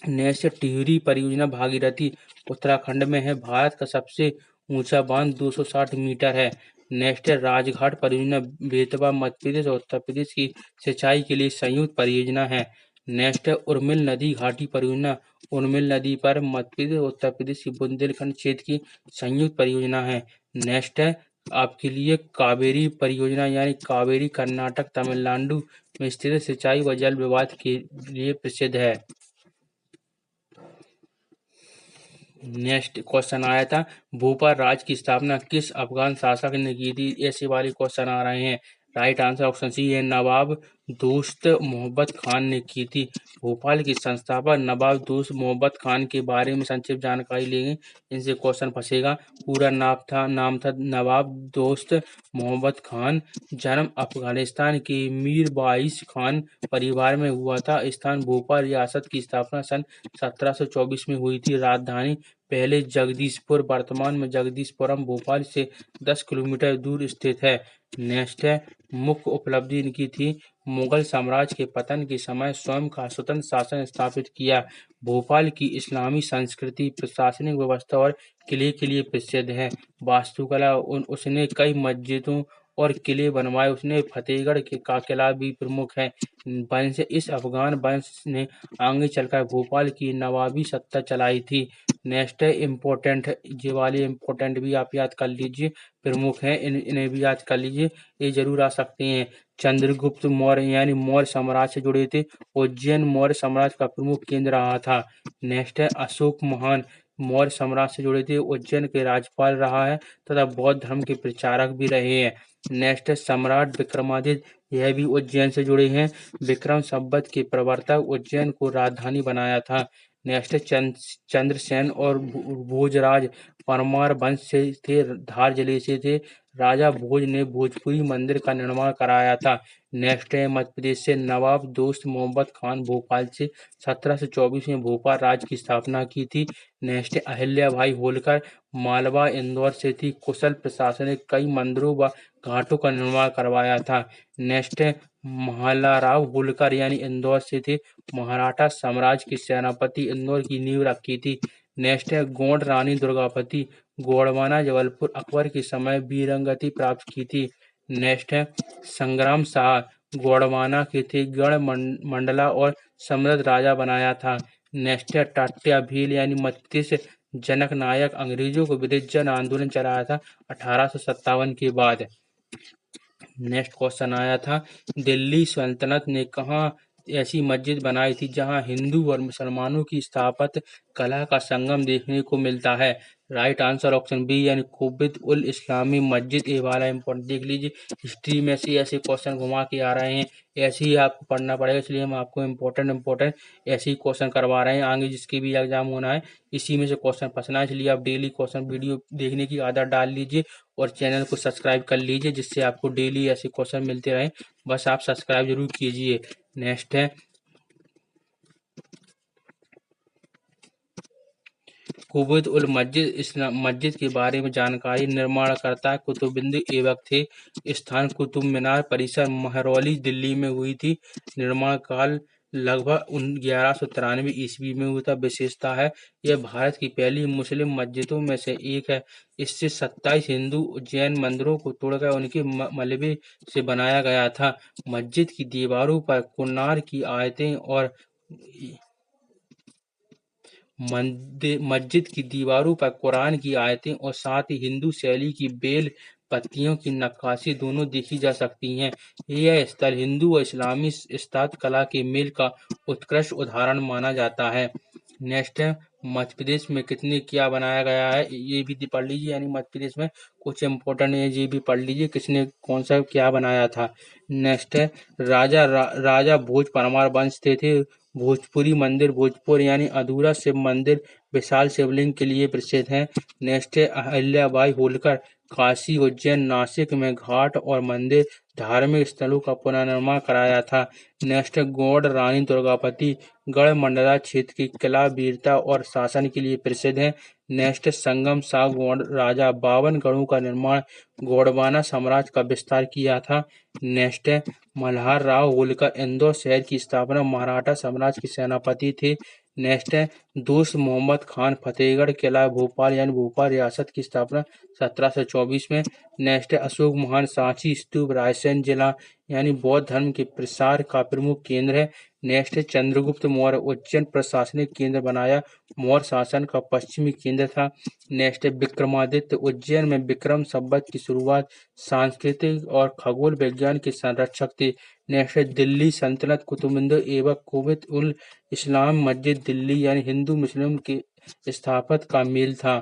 नेक्स्ट टिहरी परियोजना, भागीरथी, उत्तराखंड में है, भारत का सबसे ऊंचा बांध 260 मीटर है। नेक्स्ट है राजघाट परियोजना, बेतवा, मध्य प्रदेश और उत्तर प्रदेश की सिंचाई के लिए संयुक्त परियोजना है। नेक्स्ट है उर्मिल नदी घाटी परियोजना, उर्मिल नदी पर मध्य प्रदेश और उत्तर प्रदेश की बुंदेलखंड क्षेत्र की संयुक्त परियोजना है। नेक्स्ट है आपके लिए कावेरी परियोजना, यानी कावेरी कर्नाटक, तमिलनाडु में स्थित सिंचाई व जल विवाद के लिए प्रसिद्ध है। नेक्स्ट क्वेश्चन आया था भोपाल राज्य की स्थापना किस अफगान शासक ने की थी? ऐसे वाले क्वेश्चन आ रहे हैं। राइट आंसर ऑप्शन सी है नवाब दोस्त मोहम्मद खान ने की थी। भोपाल के संस्थापक नवाब दोस्त मोहम्मद खान के बारे में संक्षिप्त जानकारी लेंगे, इनसे क्वेश्चन फंसेगा। पूरा नाम था नवाब दोस्त मोहम्मद खान। जन्म अफगानिस्तान के मीर बाइस खान परिवार में हुआ था। स्थान भोपाल, रियासत की स्थापना सन 1724 में हुई थी। राजधानी पहले जगदीशपुर, वर्तमान में जगदीशपुरम, भोपाल से 10 किलोमीटर दूर स्थित है। नेक्स्ट है मुख्य उपलब्धि इनकी थी मुगल साम्राज्य के पतन के समय स्वयं का स्वतंत्र शासन स्थापित किया। भोपाल की इस्लामी संस्कृति, प्रशासनिक व्यवस्था और किले के लिए प्रसिद्ध है। वास्तुकला उसने कई मस्जिदों और किले बनवाए। उसने फतेहगढ़ का किला भी प्रमुख है। वंश इस अफगान वंश ने आगे चलकर भोपाल की नवाबी सत्ता चलाई थी। नेक्स्ट है इम्पोर्टेंट, ये वाले इम्पोर्टेंट भी आप याद कर लीजिए, प्रमुख हैं, इन्हें भी याद कर लीजिए, ये जरूर आ सकते हैं। चंद्रगुप्त मौर्य यानी मौर्य साम्राज्य से जुड़े थे। उज्जैन मौर्य साम्राज्य का प्रमुख केंद्र रहा था। नेक्स्ट है अशोक महान, मौर्य साम्राज्य से जुड़े थे, उज्जैन के राज्यपाल रहा है तथा बौद्ध धर्म के प्रचारक भी रहे हैं। नेक्स्ट है सम्राट विक्रमादित्य, यह भी उज्जैन से जुड़े हैं। विक्रम संवत के प्रवर्तक, उज्जैन को राजधानी बनाया था। नेक्स्ट है चंद्रसेन और भोजराज परमार वंश से थे, धार जिले से थे। राजा भोज ने भोजपुरी मंदिर का निर्माण कराया था। नेक्स्ट है मध्य प्रदेश से नवाब दोस्त मोहम्मद खान भोपाल से 1724 में भोपाल राज्य की स्थापना की थी। नेक्स्ट है अहिल्या भाई होलकर, मालवा इंदौर से थी। कुशल प्रशासन ने कई मंदिरों व घाटों का निर्माण करवाया था। नेक्स्ट है महालाराव होलकर यानी इंदौर से थे। मराठा साम्राज्य के सेनापति, इंदौर की नींव रखी थी। नेक्स्ट है गोंड रानी दुर्गावती, गोंडवाना, जबलपुर, अकबर के समय वीरंगति प्राप्त की थी। नेक्स्ट है संग्राम शाह, गोंडवाना के थे, गढ़ मंडला और समृद्ध राजा बनाया था। नेक्स्ट है टाट्या भील यानी मध्य प्रदेश जनक नायक, अंग्रेजों को विरुद्ध जन आंदोलन चलाया था 1857 के बाद। नेक्स्ट क्वेश्चन आया था दिल्ली सल्तनत ने कहाँ ऐसी मस्जिद बनाई थी जहां हिंदू और मुसलमानों की स्थापत्य कला का संगम देखने को मिलता है। राइट आंसर ऑप्शन बी यानी कुबैत उल इस्लामी मस्जिद। ये वाला इम्पोर्टेंट देख लीजिए, हिस्ट्री में से ऐसे क्वेश्चन घुमा के आ रहे हैं, ऐसे ही आपको पढ़ना पड़ेगा, इसलिए हम आपको इम्पोर्टेंट ऐसे ही क्वेश्चन करवा रहे हैं। आगे जिसके भी एग्जाम होना है इसी में से क्वेश्चन फंसना है, इसलिए आप डेली क्वेश्चन वीडियो देखने की आदत डाल लीजिए और चैनल को सब्सक्राइब कर लीजिए, जिससे आपको डेली ऐसे क्वेश्चन मिलते रहें। बस आप सब्सक्राइब जरूर कीजिए। नेक्स्ट है कुबैत उल मस्जिद इस्लाम मस्जिद के बारे में जानकारी। निर्माणकर्ता कुतुबुद्दीन ऐबक थे। स्थान कुतुब मीनार परिसर महरौली दिल्ली में हुई थी। निर्माण काल लगभग 1193 ईस्वी में हुआ था। विशेषता है यह भारत की पहली मुस्लिम मस्जिदों में से एक है। इससे 27 हिंदू जैन मंदिरों को तोड़कर उनके मलबे से बनाया गया था। मस्जिद की दीवारों पर कुरान की आयतें और मस्जिद की दीवारों पर कुरान की आयतें और साथ ही हिंदू शैली की बेल पत्तियों की नक्काशी दोनों देखी जा सकती हैं। यह स्थल हिंदू व इस्लामी स्थापत्य कला के मेल का उत्कृष्ट उदाहरण माना जाता है। नेक्स्ट है मध्य प्रदेश में कितने क्या बनाया गया है, ये भी पढ़ लीजिए, यानी मध्य प्रदेश में कुछ इम्पोर्टेंट है ये भी पढ़ लीजिए, किसने कौन सा क्या बनाया था। नेक्स्ट है राजा भोज परमार वंश थे। भोजपुरी मंदिर भोजपुर यानी अधूरा शिव मंदिर विशाल शिवलिंग के लिए प्रसिद्ध है। नेक्स्ट है अहिल्याबाई होलकर। काशी उज्जैन नासिक में घाट और मंदिर धार्मिक स्थलों का पुनर्निर्माण कराया था। नेक्स्ट है गौड़ रानी दुर्गावती। गढ़ मंडला क्षेत्र की किला वीरता और शासन के लिए प्रसिद्ध है। नेक्स्ट संगम साग गौड़ राजा 52 गढ़ों का निर्माण गोंडवाना साम्राज्य का विस्तार किया था। नेक्स्ट है मल्हार राव होलकर इंदौर शहर की स्थापना मराठा साम्राज्य के सेनापति थे। नेक्स्ट है दोस्त मोहम्मद खान फतेहगढ़ किला भोपाल यानी भोपाल रियासत की स्थापना 1724 में। नेक्स्ट है अशोक महान सांची स्तूप रायसेन जिला यानी बौद्ध धर्म के प्रसार का प्रमुख केंद्र है। नेक्स्ट है चंद्रगुप्त मौर्य उज्जैन प्रशासनिक केंद्र बनाया, मौर्य शासन का पश्चिमी केंद्र था। नेक्स्ट है विक्रमादित्य। उज्जैन में विक्रम संवत की शुरुआत, सांस्कृतिक और खगोल विज्ञान के संरक्षक थे। नेक्स्ट है दिल्ली सल्तनत कुतुबुद्दीन ऐबक कुबैत उल इस्लाम मस्जिद दिल्ली यानी हिंदू मुस्लिम के स्थापत्य का मेल था।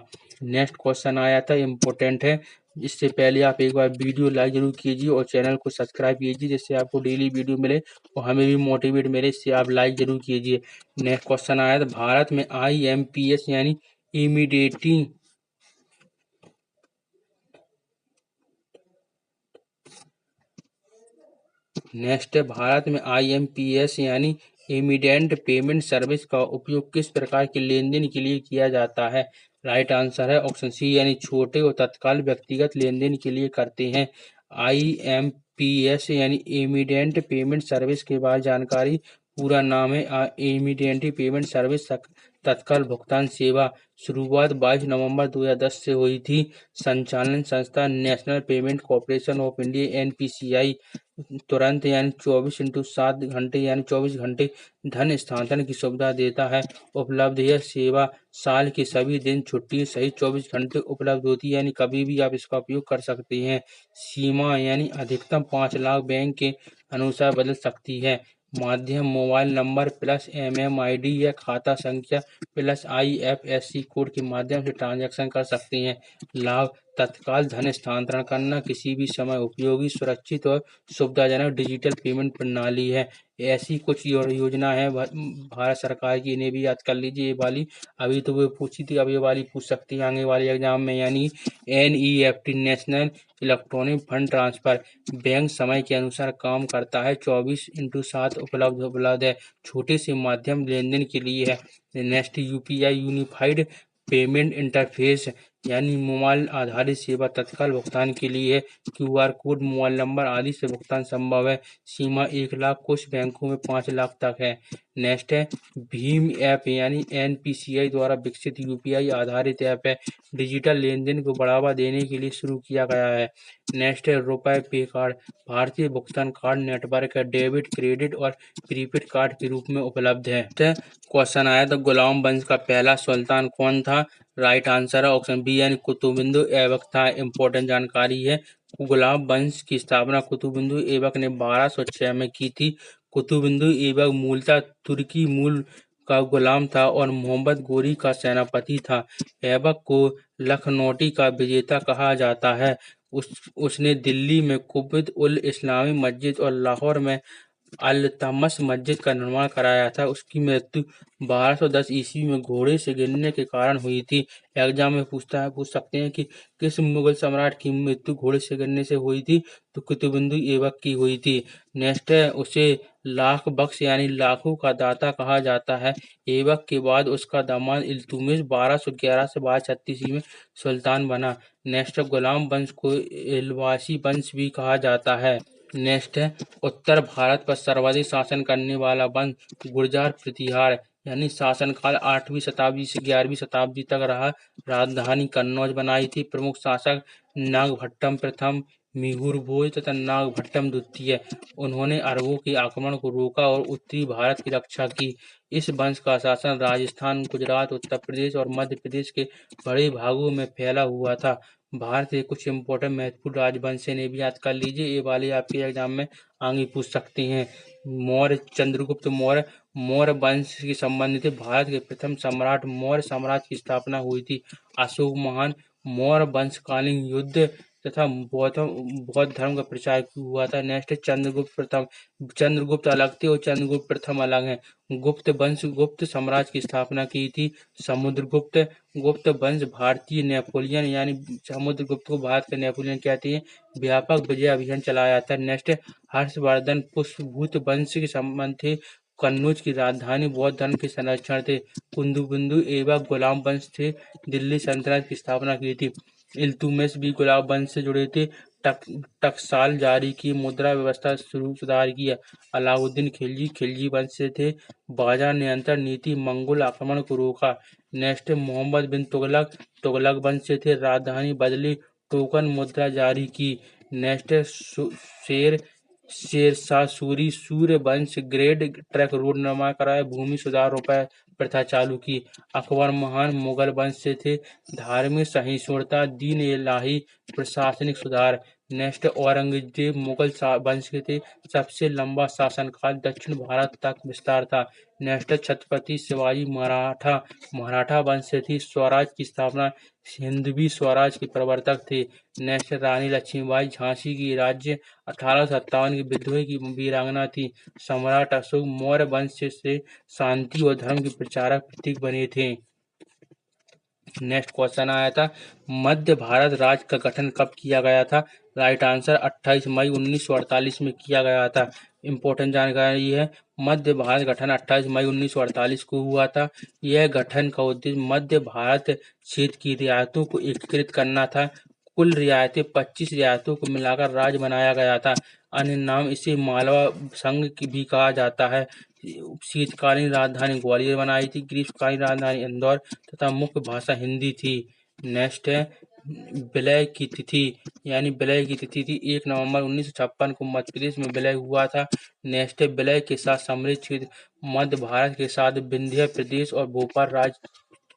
नेक्स्ट क्वेश्चन आया था इम्पोर्टेंट है, इससे पहले आप एक बार वीडियो लाइक जरूर कीजिए और चैनल को सब्सक्राइब कीजिए, जिससे आपको डेली वीडियो मिले और हमें भी मोटिवेट मिले, इससे आप लाइक जरूर कीजिए। नेक्स्ट क्वेश्चन आया था भारत में IMPS यानी इमीडिएटली नेक्स्ट है भारत में IMPS यानी इमीडिएट पेमेंट सर्विस का उपयोग किस प्रकार के लेनदेन के लिए किया जाता है। राइट आंसर है ऑप्शन सी यानी छोटे और तत्काल व्यक्तिगत लेनदेन के लिए करते हैं। IMPS यानी इमीडिएट पेमेंट सर्विस के बाद जानकारी। पूरा नाम है इमीडिएट पेमेंट सर्विस तत्काल भुगतान सेवा। शुरुआत 22 नवंबर 2010 से हुई थी। संचालन संस्था national payment corporation of India NPCI। तुरंत यानी 24/7 घंटे यानी 24 घंटे धन स्थानांतरण की सुविधा देता है। उपलब्ध यह सेवा साल के सभी दिन छुट्टी सहित 24 घंटे उपलब्ध होती है, यानी कभी भी आप इसका उपयोग कर सकते हैं। सीमा यानी अधिकतम 5 लाख बैंक के अनुसार बदल सकती है। माध्यम मोबाइल नंबर प्लस MMID या खाता संख्या प्लस IFSC कोड के माध्यम से ट्रांजैक्शन कर सकते हैं। लाभ तत्काल धन स्थानांतरण करना, किसी भी समय उपयोगी, सुरक्षित और सुविधाजनक डिजिटल पेमेंट प्रणाली है। ऐसी कुछ योजना है भारत सरकार की, इन्हें भी याद कर लीजिए। ये वाली अभी तो वो पूछी थी, अब ये वाली पूछ सकती है आगे वाले एग्जाम में, यानी NEFT national electronic fund transfer bank समय के अनुसार काम करता है, 24/7 उपलब्ध है, छोटे से माध्यम लेनदेन के लिए है। Next UPI unified payment interface यानी मोबाइल आधारित सेवा तत्काल भुगतान के लिए है। QR कोड मोबाइल नंबर आदि से भुगतान संभव है। सीमा 1 लाख, कुछ बैंकों में 5 लाख तक है। नेक्स्ट है भीम ऐप यानी NPCI द्वारा विकसित UPI आधारित ऐप है, डिजिटल लेनदेन को बढ़ावा देने के लिए शुरू किया गया है। नेक्स्ट है रुपए पे कार्ड, भारतीय भुगतान कार्ड नेटवर्क है, डेबिट क्रेडिट और प्रीपेड कार्ड के रूप में उपलब्ध है। क्वेश्चन आया था गुलाम वंश का पहला सुल्तान कौन था। राइट आंसर है ऑप्शन बी यानी कुतुबुद्दीन ऐबक था। इंपॉर्टेंट जानकारी है, गुलाब वंश की स्थापना कुतुबुद्दीन ऐबक ने 1206 में की थी। कुतुबुद्दीन ऐबक मूलतः तुर्की मूल का गुलाम था और मोहम्मद गोरी का सेनापति था। ऐबक को लखनौती का विजेता कहा जाता है। उसने दिल्ली में कुतुब उल इस्लामी मस्जिद और लाहौर में अल-तमस मस्जिद का निर्माण कराया था। उसकी मृत्यु 1210 ईस्वी में घोड़े से गिरने के कारण हुई थी। एग्जाम में पूछ सकते हैं कि किस मुगल सम्राट की मृत्यु घोड़े से गिरने से हुई थी, तो कुतुबुद्दीन ऐबक की हुई थी। नेक्स्ट है, उसे लाख बख्श यानी लाखों का दाता कहा जाता है। ऐबक के बाद उसका दामाद इल्तुतमिश 1211 से 1236 ईस्वी में सुल्तान बना। नेक्स्ट है, गुलाम वंश को इलवासी वंश भी कहा जाता है। नेक्स्ट है, उत्तर भारत पर सर्वाधिक शासन करने वाला वंश गुर्जर प्रतिहार यानी शासनकाल 8वीं शताब्दी से 11वीं शताब्दी तक रहा। राजधानी कन्नौज बनाई थी। प्रमुख शासक नागभट्टम प्रथम, मिहिर भोज तथा नागभट्टम द्वितीय। उन्होंने अरबों के आक्रमण को रोका और उत्तरी भारत की रक्षा की। इस वंश का शासन राजस्थान, गुजरात, उत्तर प्रदेश और मध्य प्रदेश के बड़े भागों में फैला हुआ था। भारत के कुछ इम्पोर्टेंट महत्वपूर्ण राजवंश ने भी याद कर लीजिए, ये वाले आपके एग्जाम में आगे पूछ सकते हैं। मौर्य, चंद्रगुप्त मौर्य मौर्य वंश के संबंधित थे। भारत के प्रथम सम्राट मौर्य साम्राज्य की स्थापना हुई थी। अशोक महान मौर्य वंशकालीन युद्ध तथा बौद्ध धर्म का प्रचार हुआ था। नेक्स्ट है, चंद्रगुप्त प्रथम। चंद्रगुप्त अलग थे और चंद्रगुप्त प्रथम अलग हैं। गुप्त वंश गुप्त साम्राज्य की स्थापना की थी। समुद्रगुप्त गुप्त वंश भारतीय नेपोलियन यानी समुद्रगुप्त को भारत के नेपोलियन कहते हैं, व्यापक विजय अभियान चलाया था। नेक्स्ट है, हर्षवर्धन पुष्यभूत वंश के संबंध थे। कन्नौज की राजधानी बौद्ध धर्म के संरक्षण थे। कुतुबुद्दीन ऐबक गुलाम वंश थे, दिल्ली सल्तनत की स्थापना की थी। इल्तुतमिश भी गुलाम वंश से जुड़े थे। टकसाल जारी की, मुद्रा व्यवस्था सुधार किया। अलाउद्दीन खिलजी खिलजी वंश से थे। बाजार नियंत्रण नीति, मंगोल आक्रमण को रोका। नेक्स्ट, मोहम्मद बिन तुगलक तुगलक वंश से थे। राजधानी बदली, टोकन मुद्रा जारी की। नेक्स्ट, शेरशाह सूरी सूर्य वंश ग्रेड ट्रैक रोड निर्माण कराया। भूमि सुधार रुपये प्रथा चालू की। अकबर महान मुगल वंश से थे। धार्मिक सहिष्णुता, दीन इलाही, प्रशासनिक सुधार। नेक्स्ट, औरंगजेब मुगल वंश के थे। सबसे लंबा शासनकाल दक्षिण भारत तक विस्तार था। नेक्स्ट, छत्रपति शिवाजी मराठा मराठा वंश से थी। स्वराज की स्थापना, हिंदवी स्वराज के प्रवर्तक थे। नेक्स्ट, रानी लक्ष्मीबाई झांसी की राज्य 1857 के विद्रोह की वीरांगना थी। सम्राट अशोक मौर्य वंश से शांति और धर्म के प्रचारक प्रतीक बने थे। नेक्स्ट क्वेश्चन आया था, मध्य भारत राज्य का गठन कब किया गया था? राइट आंसर 28 मई 1948 में किया गया था। इम्पोर्टेंट जानकारी है, मध्य भारत गठन 28 मई 1948 को हुआ था। यह गठन का उद्देश्य मध्य भारत क्षेत्र की रियासतों को एकीकृत करना था। कुल रियासतें 25 रियासतों को मिलाकर राज्य बनाया गया था। अन्य नाम इसे मालवा संघ भी कहा जाता है। शीतकालीन राजधानी ग्वालियर बनाई थी। ग्रीष्मकालीन राजधानी इंदौर तथा मुख्य भाषा हिंदी थी। नेक्स्ट है, विलय की तिथि यानी विलय की तिथि थी 1 नवंबर 1956 को मध्य प्रदेश में विलय हुआ था। नेक्स्ट है, विलय के साथ समृद्ध क्षेत्र मध्य भारत के साथ विंध्य प्रदेश और भोपाल राज्य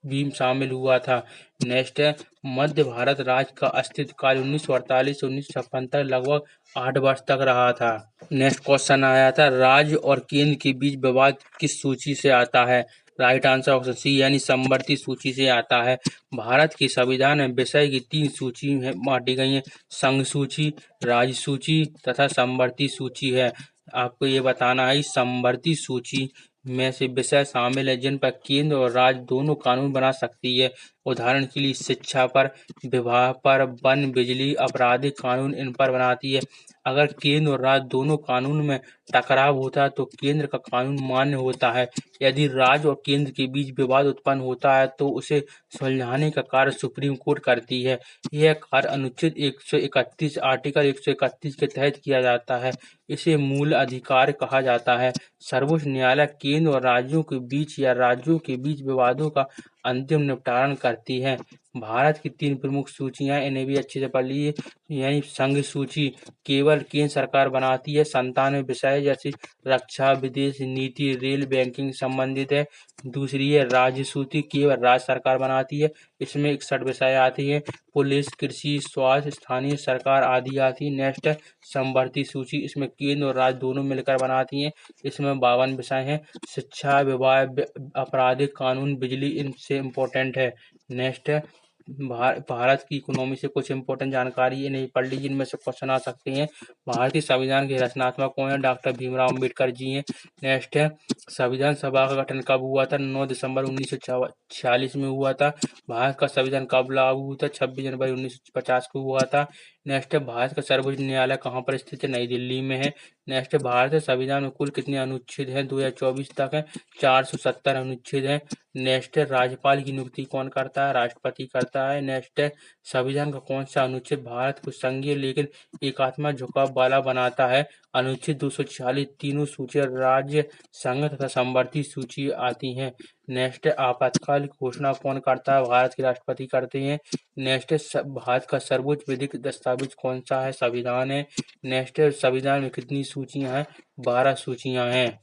भी शामिल हुआ था। नेक्स्ट है, मध्य भारत राज्य का अस्तित्व काल 1948 से 1956 तक लगभग 8 वर्ष तक रहा था। नेक्स्ट क्वेश्चन आया था, राज्य और केंद्र के बीच विवाद किस सूची से आता है? राइट आंसर ऑप्शन सी यानी समवर्ती सूची से आता है। भारत के संविधान में विषय की 3 सूची बांटी गई है, संघ सूची, राज्य सूची तथा समवर्ती सूची है। आपको ये बताना है, समवर्ती सूची में से विषय शामिल है जिन पर केंद्र और राज्य दोनों कानून बना सकती है। उदाहरण के लिए शिक्षा पर, विवाह पर, वन, बिजली, आपराधिक कानून इन पर बनाती है। अगर केंद्र और राज्य दोनों कानून में टकराव होता है तो केंद्र का कानून मान्य होता है। यदि राज्य और केंद्र के बीच विवाद उत्पन्न होता है तो उसे सुलझाने का कार्य सुप्रीम कोर्ट करती है। यह कार्य अनुच्छेद 131 आर्टिकल 131 के तहत किया जाता है। इसे मूल अधिकार कहा जाता है। सर्वोच्च न्यायालय केंद्र और राज्यों के बीच या राज्यों के बीच विवादों का अंतिम निपटारा करती है। भारत की 3 प्रमुख सूचियाँ इन्हें भी अच्छे से पढ़ लीजिए। यानी संघ सूची केवल केंद्र सरकार बनाती है, 97 विषय जैसे रक्षा, विदेश नीति, रेल, बैंकिंग संबंधित है। दूसरी है राज्य सूची, केवल राज्य सरकार बनाती है, इसमें 61 विषय आती है। पुलिस, कृषि, स्वास्थ्य, स्थानीय सरकार आदि आती है। नेक्स्ट है समवर्ती सूची, इसमें केंद्र और राज्य दोनों मिलकर बनाती हैं, इसमें 52 विषय हैं। शिक्षा, विवाह, आपराधिक कानून, बिजली इनसे इम्पोर्टेंट है। नेक्स्ट है भारत की इकोनॉमी से कुछ इम्पोर्टेंट जानकारी इन्हें पढ़ लीजिए, इनमें से क्वेश्चन आ सकते हैं। भारतीय संविधान के रचनात्मक कौन है? डॉक्टर भीमराव अम्बेडकर जी हैं। नेक्स्ट है संविधान सभा का गठन कब हुआ था? 9 दिसंबर 1946 में हुआ था। भारत का संविधान कब लागू हुआ था? 26 जनवरी 1950 को हुआ था। नेक्स्ट है भारत का सर्वोच्च न्यायालय कहाँ पर स्थित है? नई दिल्ली में है। नेक्स्ट है भारतीय संविधान में कुल कितने अनुच्छेद हैं? 2024 तक है, 470 अनुच्छेद हैं। नेक्स्ट है राज्यपाल की नियुक्ति कौन करता है? राष्ट्रपति करता है। नेक्स्ट है संविधान का कौन सा अनुच्छेद भारत को संघीय लेकिन एकात्मक झुकाव वाला बनाता है? अनुच्छेद 246। तीनों सूचियां राज्य, संघ तथा समवर्ती सूची आती हैं। नेक्स्ट है आपातकाल की घोषणा कौन करता है? भारत के राष्ट्रपति करते हैं। नेक्स्ट है भारत का सर्वोच्च विधिक दस्तावेज कौन सा है? संविधान है। नेक्स्ट है संविधान में कितनी सूचियां हैं? 12 सूचियां हैं।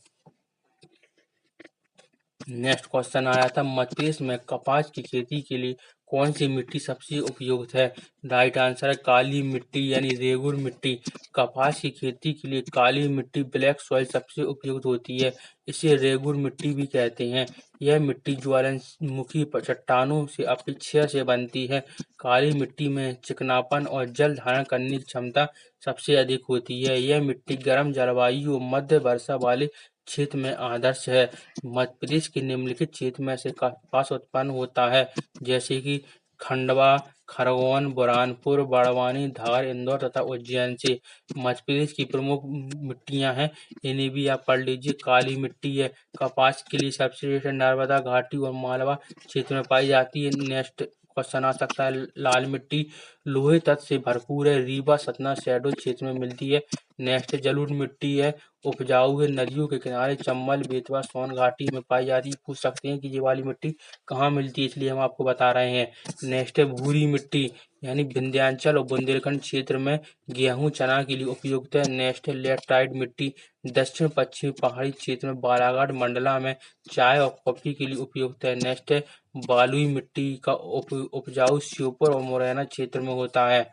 नेक्स्ट क्वेश्चन आया था मध्य प्रदेश में कपास की खेती के लिए कौन सी मिट्टी सबसे उपयुक्त है? राइट आंसर है काली मिट्टी यानी रेगुर मिट्टी। कपास की खेती के लिए काली मिट्टी ब्लैक सॉइल सबसे उपयुक्त होती है, इसे रेगुर मिट्टी भी कहते हैं। यह मिट्टी ज्वालामुखी चट्टानों से अपक्षय से बनती है। काली मिट्टी में चिकनापन और जल धारण करने की क्षमता सबसे अधिक होती है। यह मिट्टी गर्म जलवायु और मध्य वर्षा वाले क्षेत्र में आदर्श है। मध्य प्रदेश के निम्नलिखित क्षेत्र में से कपास उत्पन्न होता है, जैसे कि खंडवा, खरगोन, बुरहानपुर, बाड़वानी, धार, इंदौर तथा उज्जैन से। मध्य प्रदेश की प्रमुख मिट्टियां हैं, इन्हें भी आप पढ़ लीजिए। काली मिट्टी है, कपास के लिए सबसे श्रेष्ठ नर्मदा घाटी और मालवा क्षेत्र में पाई जाती है। नेक्स्ट क्वेश्चन आ सकता है लाल मिट्टी लोहे तत्व से भरपूर है, रीवा, सतना, शहडोल क्षेत्र में मिलती है। नेक्स्ट जलोढ़ मिट्टी है, उपजाऊ है, नदियों के किनारे चंबल, बेतवा, सोन घाटी में पाई जाती है। पूछ सकते हैं कि ये वाली मिट्टी कहाँ मिलती है, इसलिए हम आपको बता रहे हैं। नेक्स्ट है भूरी मिट्टी यानी विंध्याचल और बुंदेलखंड क्षेत्र में गेहूं, चना के लिए उपयुक्त है। नेक्स्ट है लेटराइट मिट्टी दक्षिण पश्चिमी पहाड़ी क्षेत्र में बालाघाट, मंडला में चाय और कॉफी के लिए उपयुक्त है। नेक्स्ट है बालुई मिट्टी का उपजाऊ श्योपुर और मुरैना क्षेत्र में होता है।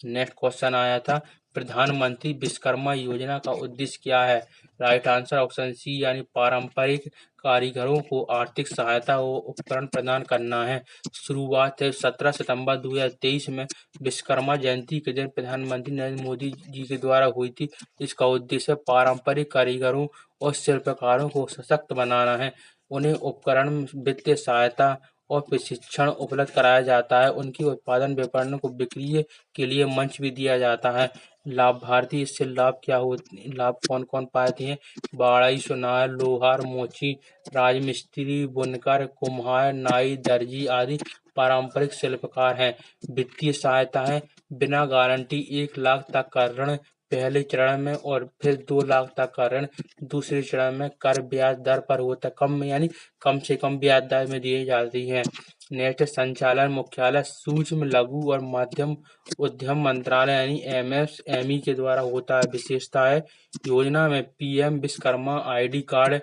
नेक्स्ट क्वेश्चन आया था प्रधानमंत्री विश्वकर्मा योजना का उद्देश्य क्या है? राइट आंसर ऑप्शन सी यानी पारंपरिक कारीगरों को आर्थिक सहायता और उपकरण प्रदान करना है। शुरुआत है 17 सितंबर 2023 में विश्वकर्मा जयंती के दिन प्रधानमंत्री नरेंद्र मोदी जी के द्वारा हुई थी। इसका उद्देश्य पारंपरिक कारीगरों और शिल्पकारों को सशक्त बनाना है। उन्हें उपकरण, वित्तीय सहायता और प्रशिक्षण उपलब्ध कराया जाता है। उनकी उत्पादन विपणन को बिक्री के लिए मंच भी दिया जाता है। लाभार्थी इससे लाभ कौन कौन पाते हैं? बाड़ाई, सुनार, लोहार, मोची, राजमिस्त्री, बुनकर, कुम्हार, नाई, दर्जी आदि पारंपरिक शिल्पकार हैं। वित्तीय सहायता है बिना गारंटी 1 लाख तक का ऋण पहले चरण में और फिर 2 लाख तक का ऋण दूसरे चरण में। कर ब्याज दर पर होता कम यानी कम से कम ब्याज दर में दी जाती है। नेक्स्ट संचालन मुख्यालय सूक्ष्म, लघु और मध्यम उद्यम मंत्रालय यानी एमएसएमई के द्वारा होता है। विशेषता है योजना में PM Vishwakarma ID card,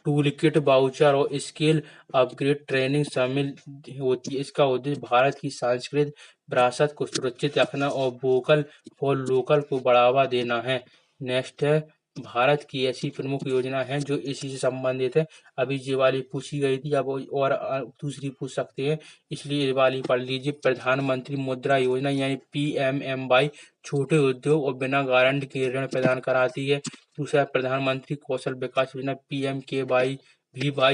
tool kit, voucher और स्किल अपग्रेड ट्रेनिंग शामिल होती है। इसका उद्देश्य भारत की सांस्कृतिक विरासत को सुरक्षित रखना और वोकल फॉर लोकल को बढ़ावा देना है। नेक्स्ट है भारत की ऐसी प्रमुख योजना है जो इसी से संबंधित है। अभी ये वाली पूछी गई थी, अब और दूसरी पूछ सकते हैं, इसलिए ये वाली पढ़ लीजिए। प्रधानमंत्री मुद्रा योजना यानी पीएमएमवाई छोटे उद्योग और बिना गारंटी के ऋण प्रदान कराती है। दूसरा प्रधानमंत्री कौशल विकास योजना पीएमकेवीवाई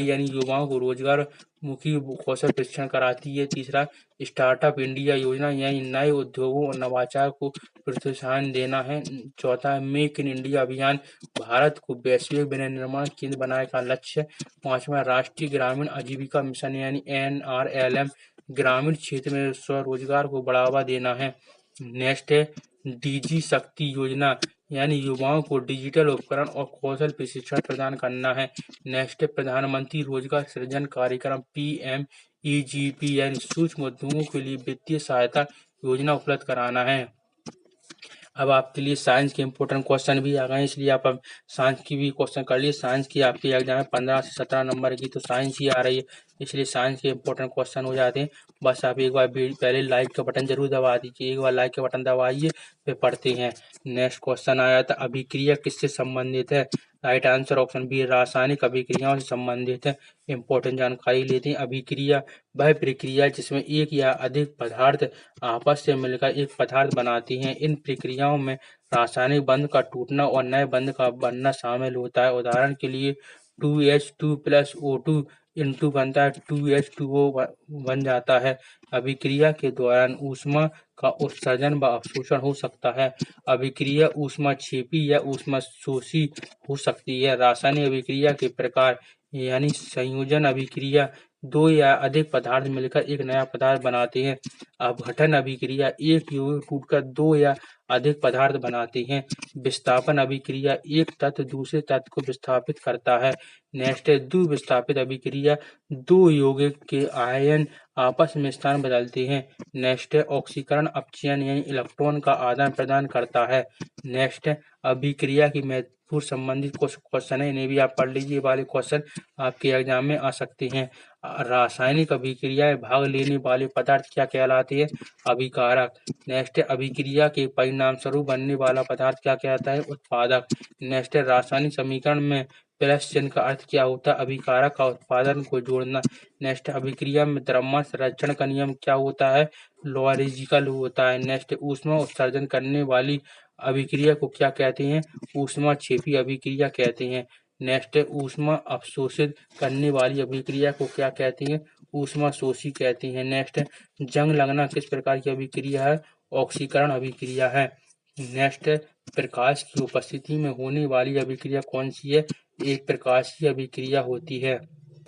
यानी युवाओं को रोजगार मुखी कौशल प्रशिक्षण कराती है। तीसरा स्टार्टअप इंडिया योजना यानी नए उद्योगों और नवाचार को प्रोत्साहन देना है। चौथा मेक इन इंडिया अभियान भारत को वैश्विक विनिर्माण केंद्र बनाने का लक्ष्य। पांचवा राष्ट्रीय ग्रामीण आजीविका मिशन यानी NRLM ग्रामीण क्षेत्र में स्वरोजगार को बढ़ावा देना है। नेक्स्ट है डीजी शक्ति योजना यानी युवाओं को डिजिटल उपकरण और कौशल प्रशिक्षण प्रदान करना है। नेक्स्ट है प्रधानमंत्री रोजगार सृजन कार्यक्रम ईजीपी यानी सूक्ष्म उद्योगों के लिए वित्तीय सहायता योजना उपलब्ध कराना है। अब आपके लिए साइंस के इंपॉर्टेंट क्वेश्चन भी आ गए हैं, इसलिए आप अब साइंस की भी क्वेश्चन कर लिए। साइंस की आपकी एग्जाम में 15 से 17 नंबर की तो साइंस ही आ रही है, इसलिए साइंस के इंपॉर्टेंट क्वेश्चन हो जाते हैं। बस आप एक बार पहले लाइक का बटन जरूर दबा दीजिए, एक बार लाइक का बटन दबाइए, फिर पढ़ते हैं। नेक्स्ट क्वेश्चन आया था, अभिक्रिया किससे संबंधित है? राइट आंसर ऑप्शन बी, रासायनिक अभिक्रियाओं से संबंधित है। इंपॉर्टेंट जानकारी लेते हैं। अभिक्रिया वह प्रक्रिया जिसमें एक या अधिक पदार्थ आपस से मिलकर एक पदार्थ बनाती हैं। इन प्रक्रियाओं में रासायनिक बंध का टूटना और नए बंध का बनना शामिल होता है। उदाहरण के लिए 2H2 प्लस O2 इंटू बनता है 2H2O बन जाता है। अभिक्रिया के दौरान ऊष्मा का उत्सर्जन व अवशोषण हो सकता है। अभिक्रिया ऊष्माक्षेपी या ऊष्माशोषी हो सकती है। रासायनिक अभिक्रिया के प्रकार यानी संयोजन अभिक्रिया दो या अधिक पदार्थ मिलकर एक नया पदार्थ बनाते हैं। अपघटन अभिक्रिया एक यौगिक टूटकर दो या अधिक पदार्थ बनाते हैं। विस्थापन अभिक्रिया एक तत्व दूसरे तत्व को विस्थापित करता है। नेक्स्ट है द्विविस्थापित अभिक्रिया, दो यौगिक के आयन आपस में स्थान बदलते हैं। नेक्स्ट है ऑक्सीकरण अपचयन यानी इलेक्ट्रॉन का आदान प्रदान करता है। नेक्स्ट है अभिक्रिया की महत्वपूर्ण संबंधित कुछ क्वेश्चन है, इन्हें भी आप पढ़ लीजिए। ये वाले क्वेश्चन आपके एग्जाम में आ सकते हैं। रासायनिक अभिक्रियाएं भाग लेने वाले पदार्थ क्या कहलाते हैं? अभिकारक। नेक्स्ट है अभिक्रिया के परिणाम स्वरूप बनने वाला पदार्थ क्या कहलाता है? उत्पादक। नेक्स्ट है रासायनिक समीकरण में प्लस चिन्ह का अर्थ क्या होता है? अभिकारक का उत्पादन को जोड़ना। नेक्स्ट अभिक्रिया में द्रव्यमान संरक्षण का नियम क्या होता है? लॉरेंट्जिकल होता है। नेक्स्ट ऊष्मा उत्सर्जन करने वाली अभिक्रिया को क्या कहते हैं? ऊष्माक्षेपी अभिक्रिया कहते हैं। नेक्स्ट ऊष्मा अवशोषित करने वाली अभिक्रिया को क्या कहते हैं? ऊष्माशोषी कहते हैं। नेक्स्ट जंग लगना किस प्रकार की अभिक्रिया है? ऑक्सीकरण अभिक्रिया है। नेक्स्ट प्रकाश की उपस्थिति में होने वाली अभिक्रिया कौन सी है? एक प्रकाशीय अभिक्रिया होती है।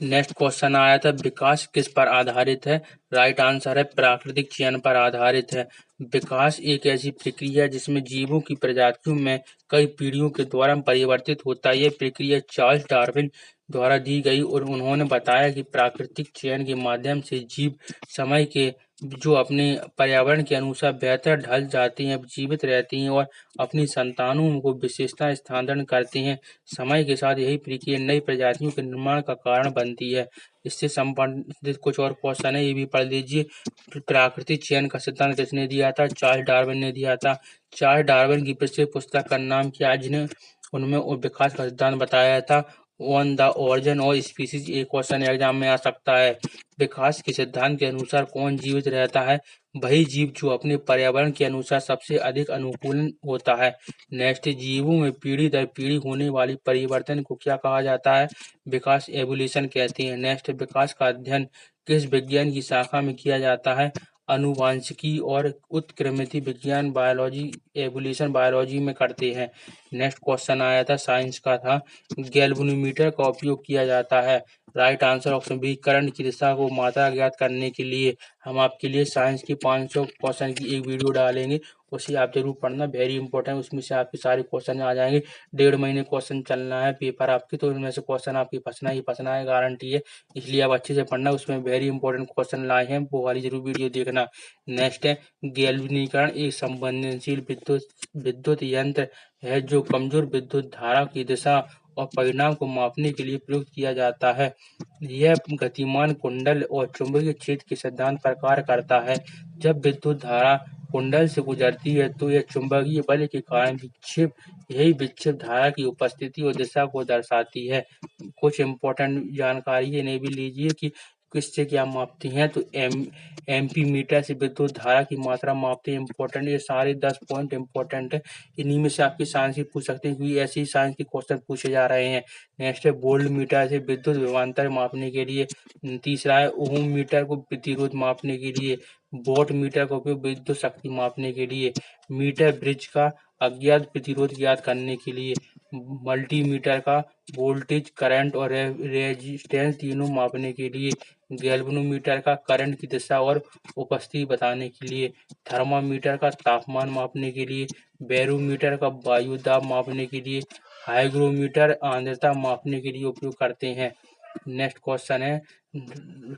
नेक्स्ट क्वेश्चन आया था, विकास किस पर आधारित है? राइट आंसर है प्राकृतिक चयन पर आधारित है। विकास एक ऐसी प्रक्रिया है जिसमें जीवों की प्रजातियों में कई पीढ़ियों के द्वारा परिवर्तित होता है। यह प्रक्रिया चार्ल्स डार्विन द्वारा दी गई और उन्होंने बताया कि प्राकृतिक चयन के माध्यम से जीव समय के जो अपने पर्यावरण के अनुसार बेहतर ढल जाते हैं, जीवित रहते हैं और अपनी संतानों को विशेषता स्थानांतरण करते हैं। समय के साथ यही प्रक्रिया नई प्रजातियों के निर्माण का कारण बनती है। इससे संबंधित कुछ और क्वेश्चन है, ये भी पढ़ लीजिए। प्राकृतिक चयन का सिद्धांत किसने दिया था? चार्ल्स डार्विन ने दिया था। चार्ल्स डार्विन की प्रसिद्ध पुस्तक का नाम क्या है जिन्हें उनमें विकास का सिद्धांत बताया था? On the origin of species. एक क्वेश्चन एग्जाम में आ सकता है। विकास के सिद्धांत के अनुसार कौन जीवित रहता है? वही जीव जो अपने पर्यावरण के अनुसार सबसे अधिक अनुकूल होता है। नेक्स्ट जीवों में पीढ़ी दर पीढ़ी होने वाली परिवर्तन को क्या कहा जाता है? विकास एवोल्यूशन कहते हैं। नेक्स्ट विकास का अध्ययन किस विज्ञान की शाखा में किया जाता है? आनुवांशिकी और उत्क्रमित विज्ञान बायोलॉजी एवोल्यूशन बायोलॉजी में करते हैं। नेक्स्ट क्वेश्चन आया था साइंस का था, गैल्वेनोमीटर का उपयोग किया जाता है। Right answer option B, current की दिशा को मात्रा ज्ञात करने के लिए। हम आपके लिए साइंस की 500 क्वेश्चन की एक वीडियो डालेंगे, उसे आप जरूर पढ़ना, वेरी इंपॉर्टेंट। उसमें से आपके सारे क्वेश्चन आ जाएंगे। 1.5 महीने क्वेश्चन चलना है पेपर आपकी, तो उनमें से क्वेश्चन आपकी फंसना ही फंसना है, गारंटी है। इसलिए आप अच्छे से पढ़ना, उसमें वेरी इंपॉर्टेंट क्वेश्चन लाए हैं, वो वाली जरूर वीडियो देखना। नेक्स्ट है गैल्वेनीकरण एक संवेदनशील विद्युत यंत्र है जो कमजोर विद्युत धारा की दिशा और परिणाम को मापने के लिए प्रयुक्त किया जाता है। यह गतिमान कुंडल और चुंबकीय क्षेत्र के सिद्धांत पर कार्य करता है। जब विद्युत धारा कुंडल से गुजरती है तो यह चुंबकीय बल के कारण यही विक्षेप धारा की उपस्थिति और दिशा को दर्शाती है। कुछ इम्पोर्टेंट जानकारी इन्हें भी लीजिए कि किससे क्या मापती हैं, तो एम्पीमीटर से विद्युत धारा की मात्रा मापते हैं। इम्पोर्टेंट, ये सारे 10 पॉइंट इम्पोर्टेंट है। इन्हीं में से आपकी साइंस की पूछ सकते हैं, क्योंकि ऐसे ही साइंस के क्वेश्चन पूछे जा रहे हैं। नेक्स्ट है वोल्ट मीटर से विद्युत विभवांतर मापने के लिए। तीसरा है ओम मीटर को प्रतिरोध मापने के लिए। वोट मीटर का उपयोग विद्युत शक्ति मापने के लिए। मीटर ब्रिज का अज्ञात प्रतिरोध ज्ञात करने के लिए। मल्टीमीटर का वोल्टेज, करंट और रेजिस्टेंस तीनों मापने के लिए। गैल्वेनोमीटर का करंट की दिशा और उपस्थिति बताने के लिए। थर्मामीटर का तापमान मापने के लिए। बैरोमीटर का वायु दाब मापने के लिए। हाइग्रोमीटर आर्द्रता मापने के लिए उपयोग करते हैं। नेक्स्ट क्वेश्चन है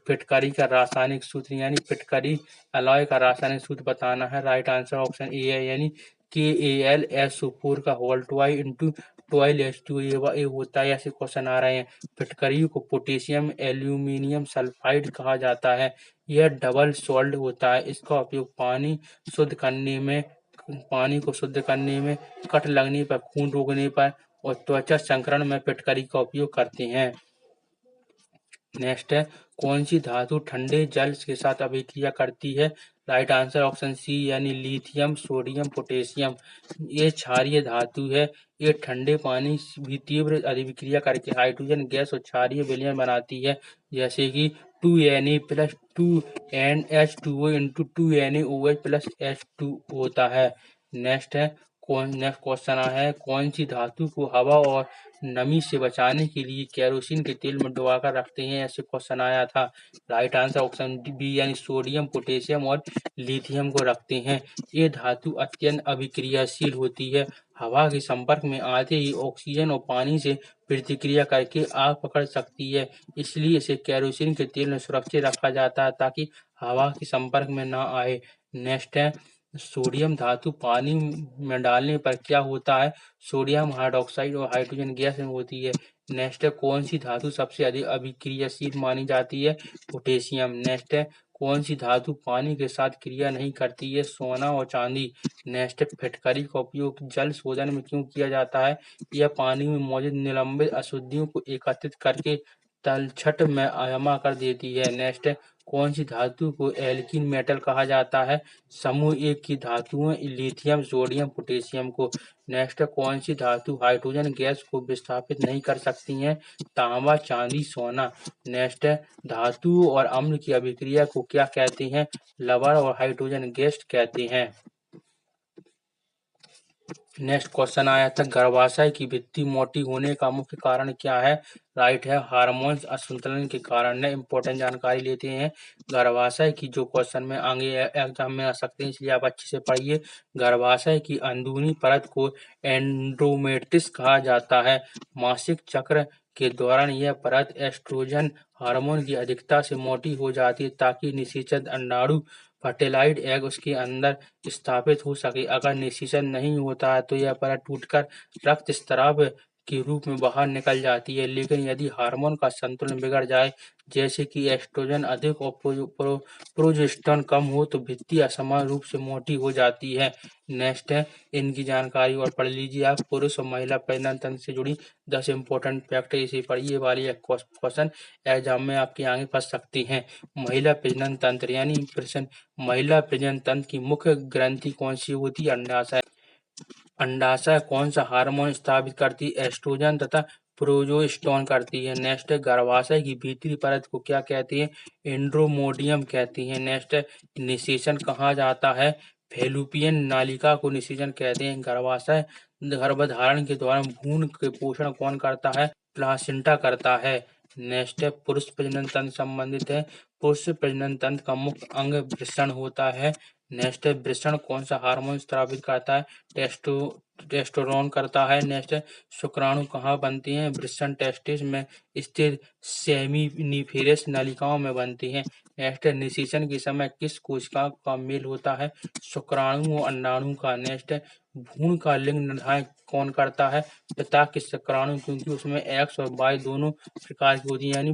फिटकरी का रासायनिक सूत्र यानी फिटकरी अलॉय का रासायनिक सूत्र बताना है। राइट आंसर ऑप्शन ए है यानी KAlSO4 का होल 2 इंटू 12H2A होता है। ऐसे क्वेश्चन आ रहे हैं। फिटकरी को पोटेशियम एल्यूमिनियम सल्फाइड कहा जाता है। यह डबल सॉल्ट होता है। इसका उपयोग पानी को शुद्ध करने में, कट लगने पर, खून रोकने पर और त्वचा संक्रमण में फिटकरी का उपयोग करते हैं। नेक्स्ट है कौन सी धातु ठंडे जल के साथ अभिक्रिया करती है। राइट आंसर ऑप्शन सी यानी लिथियम सोडियम पोटेशियम। ये क्षारीय धातु है। ये ठंडे पानी से भी तीव्र अभिक्रिया करके हाइड्रोजन गैस और क्षारीय विलयन बनाती है, जैसे कि 2Na plus 2NH2O into 2NaOH plus H2 होता है। नेक्स्ट क्वेश्चन है कौन सी धातु को हवा और नमी से बचाने के लिए केरोसिन के तेल में डुबाकर रखते हैं। ऐसे क्वेश्चन आया था। राइट आंसर ऑप्शन बी यानी सोडियम पोटेशियम और लिथियम को रखते हैं। ये धातु अत्यंत अभिक्रियाशील होती है। हवा के संपर्क में आते ही ऑक्सीजन और पानी से प्रतिक्रिया करके आग पकड़ सकती है। इसलिए इसे केरोसिन के तेल में सुरक्षित रखा जाता है ताकि हवा के संपर्क में ना आए। नेक्स्ट है सोडियम धातु पानी में डालने पर क्या होता है। सोडियम हाइड्रोक्साइड और हाइड्रोजन गैस में होती है। नेक्स्ट है कौन सी धातु सबसे अधिक अभिक्रियाशील मानी जाती है। पोटेशियम। नेक्स्ट है कौन सी धातु पानी के साथ क्रिया नहीं करती है। सोना और चांदी। नेक्स्ट फिटकरी का उपयोग जल शोधन में क्यों किया जाता है। यह पानी में मौजूद निलंबित अशुद्धियों को एकत्रित करके तलछट में जमा कर देती है। नेक्स्ट कौन सी धातु को एल्कीन मेटल कहा जाता है। समूह एक की धातुओं लिथियम सोडियम पोटेशियम को। नेक्स्ट कौन सी धातु हाइड्रोजन गैस को विस्थापित नहीं कर सकती हैं। तांबा चांदी सोना। नेक्स्ट धातु और अम्ल की अभिक्रिया को क्या कहते हैं। लवण और हाइड्रोजन गैस कहते हैं। नेक्स्ट क्वेश्चन आया था गर्भाशय की भित्ति मोटी होने का मुख्य कारण क्या है। राइट है हार्मोन्स असंतुलन के कारण है। इंपॉर्टेंट जानकारी लेते हैं गर्भाशय की, जो क्वेश्चन में आगे एग्जाम में आ सकते हैं, इसलिए आप अच्छे से पढ़िए। गर्भाशय की अंदरूनी परत को एंडोमेट्रिस कहा जाता है। मासिक चक्र के दौरान यह परत एस्ट्रोजन हार्मोन की अधिकता से मोटी हो जाती है ताकि निषेचन अंडाणु फर्टिलाइज्ड एग उसके अंदर स्थापित हो सके। अगर निषेचन नहीं होता है तो यह परत टूटकर रक्तस्राव के रूप में बाहर निकल जाती है। लेकिन यदि हार्मोन का संतुलन बिगड़ जाए, जैसे कि एस्ट्रोजन अधिक और प्रोजेस्टेरोन कम हो, तो भित्ति असमान रूप से मोटी हो जाती है। नेक्स्ट है इनकी जानकारी और पढ़ लीजिए आप। पुरुष और महिला प्रजनन तंत्र से जुड़ी 10 इंपॉर्टेंट फैक्ट इसे पढ़िए। वाली क्वेश्चन एग्जाम में आपके आगे फंस सकती हैं। महिला प्रजनन तंत्र यानी महिला प्रजनन तंत्र की मुख्य ग्रंथि कौन सी होती है। अंडाशय। अंडाशय कौन सा हार्मोन स्थापित करती है। एस्ट्रोजन तथा प्रोजेस्टेरोन करती है। नेक्स्ट है गर्भाशय की भीतरी परत को क्या कहते हैं। एंड्रोमेडियम कहती है। नेक्स्ट है निषेचन कहा जाता है। फैलोपियन नालिका को निषेचन कहते हैं। गर्भाशय गर्भधारण के दौरान भ्रूण के पोषण कौन करता है। प्लासेंटा करता है। नेक्स्ट है पुरुष प्रजनन तंत्र संबंधित है। पुरुष प्रजनन तंत्र का मुख्य अंग वृषण होता है। नेक्स्ट है वृषण कौन सा हार्मोन स्रावित करता है। टेस्टोस्टेरोन करता है। नेक्स्ट है शुक्राणु कहाँ बनते हैं। वृषण टेस्टिस में स्थित सेमिनिफेरस नलिकाओं में बनते हैं। नेक्स्ट है निषेचन के समय किस कोशिका का मेल होता है। शुक्राणु और अंडाणु का। नेक्स्ट है भ्रूण का लिंग निर्धारण कौन करता है। पिता के शुक्राणु, क्योंकि उसमें एक्स और वाई दोनों प्रकार की होती है, यानी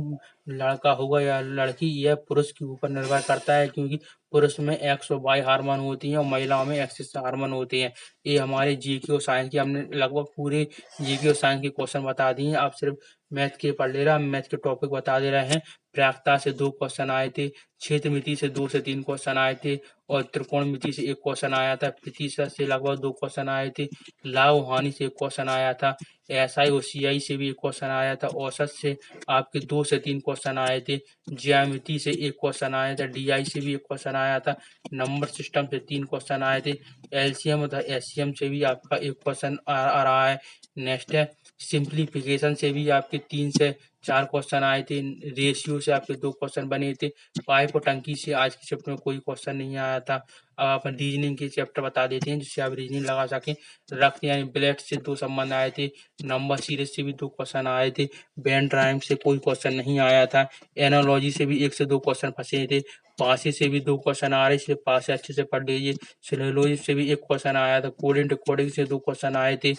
लड़का होगा या लड़की, यह पुरुष के ऊपर निर्भर करता है, क्योंकि पुरुष में एक्स और वाई हार्मोन होती हैं और महिलाओं में एक्सिस हार्मोन होते हैं। ये हमारे जीके और साइंस की, हमने लगभग पूरे जीके और साइंस के क्वेश्चन बता दिए हैं। आप सिर्फ मैथ के पढ़ ले रहे हैं, मैथ के टॉपिक बता दे रहे हैं। प्रायिकता से 2 क्वेश्चन आए थे। क्षेत्र मिति से 2 से 3 क्वेश्चन आए थे और त्रिकोण मिति से 1 क्वेश्चन आया था। प्रतिशत से लगभग 2 क्वेश्चन आए थे। लाभ हानि से 1 क्वेश्चन आया था। एसआई और सीआई से भी 1 क्वेश्चन आया था। औसत से आपके 2 से 3 क्वेश्चन आए थे। ज्यामिति से 1 क्वेश्चन आया था। डीआई से भी 1 क्वेश्चन आया था। नंबर सिस्टम से 3 क्वेश्चन आए थे। एलसीएम तथा एचसीएम से भी आपका 1 क्वेश्चन आ रहा है। नेक्स्ट है सिंप्लीफिकेशन से भी आपके 3 से 4 क्वेश्चन आए थे। रेशियो से आपके 2 क्वेश्चन बने थे। पाइप और टंकी से आज के चैप्टर में कोई क्वेश्चन नहीं आया था। अब अपन रीजनिंग के चैप्टर बता देते हैं जिससे आप रीजनिंग लगा सकें। रक्त यानी ब्लड से 2 संबंध आए थे। नंबर सीरीज से भी 2 क्वेश्चन आए थे। वेन डायग्राम से कोई क्वेश्चन नहीं आया था। एनालॉजी से भी 1 से 2 क्वेश्चन फंसे थे। पासे से भी 2 क्वेश्चन आ रहे, इसलिए पासे अच्छे से पढ़ लीजिए। सिलोलॉजी से भी 1 क्वेश्चन आया था। कोडिंग रिकॉर्डिंग से 2 क्वेश्चन आए थे।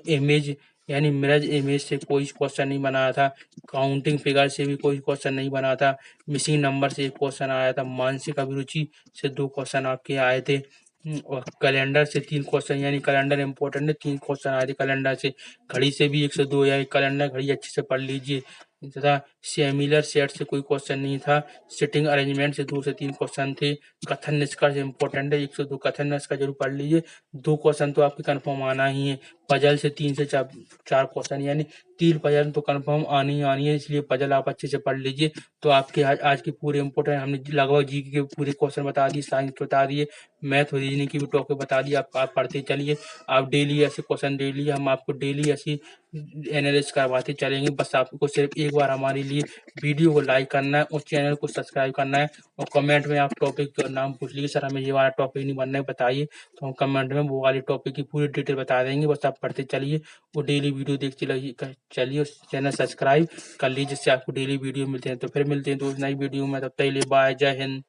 इमेज यानी मिरर इमेज से कोई क्वेश्चन नहीं बना था। काउंटिंग फिगर से भी कोई क्वेश्चन नहीं बना था। मिसिंग नंबर से 1 क्वेश्चन आया था। मानसिक अभिरुचि से 2 क्वेश्चन आपके आए थे। और कैलेंडर से 3 क्वेश्चन यानी कैलेंडर इंपॉर्टेंट है, 3 क्वेश्चन आए थे कैलेंडर से। घड़ी से भी 1 से 2 यानी कैलेंडर घड़ी अच्छे से पढ़ लीजिए। तथा सिमिलर सेट से कोई क्वेश्चन नहीं था। सिटिंग अरेंजमेंट से 2 से 3 क्वेश्चन थे। कथन निष्कर्ष इंपॉर्टेंट है, 1 से 2 कथन निष्कर्ष जरूर पढ़ लीजिए। 2 क्वेश्चन तो आपके कन्फर्म आना ही है। पजल से 3 से 4 क्वेश्चन यानी 3 पजल तो कन्फर्म आनी ही आनी है, इसलिए पजल आप अच्छे से पढ़ लीजिए। तो आपके आज के पूरे इंपॉर्टेंट हमने लगभग जीके के पूरे क्वेश्चन बता दिए, साइंस बता दिए, मैथ और रीजनिंग की भी टॉपिक बता दिए। आप पढ़ते चलिए। आप डेली ऐसे क्वेश्चन डेली हम आपको डेली ऐसी एनालिसिस करवाते चलेंगे। बस आपको सिर्फ एक बार हमारे लिए वीडियो को लाइक करना है और चैनल को सब्सक्राइब करना है। और कमेंट में आप टॉपिक का नाम पूछ लीजिए, सर हमें ये वाला टॉपिक नहीं बनना है बताइए, तो हम कमेंट में वो वाले टॉपिक की पूरी डिटेल बता देंगे। बस आप पढ़ते चलिए और डेली वीडियो देखते चलिए। चैनल सब्सक्राइब कर लीजिए जिससे आपको डेली वीडियो मिलते हैं। तो फिर मिलते हैं दोस्त नई वीडियो में, तब तक के लिए बाय, जय हिंद।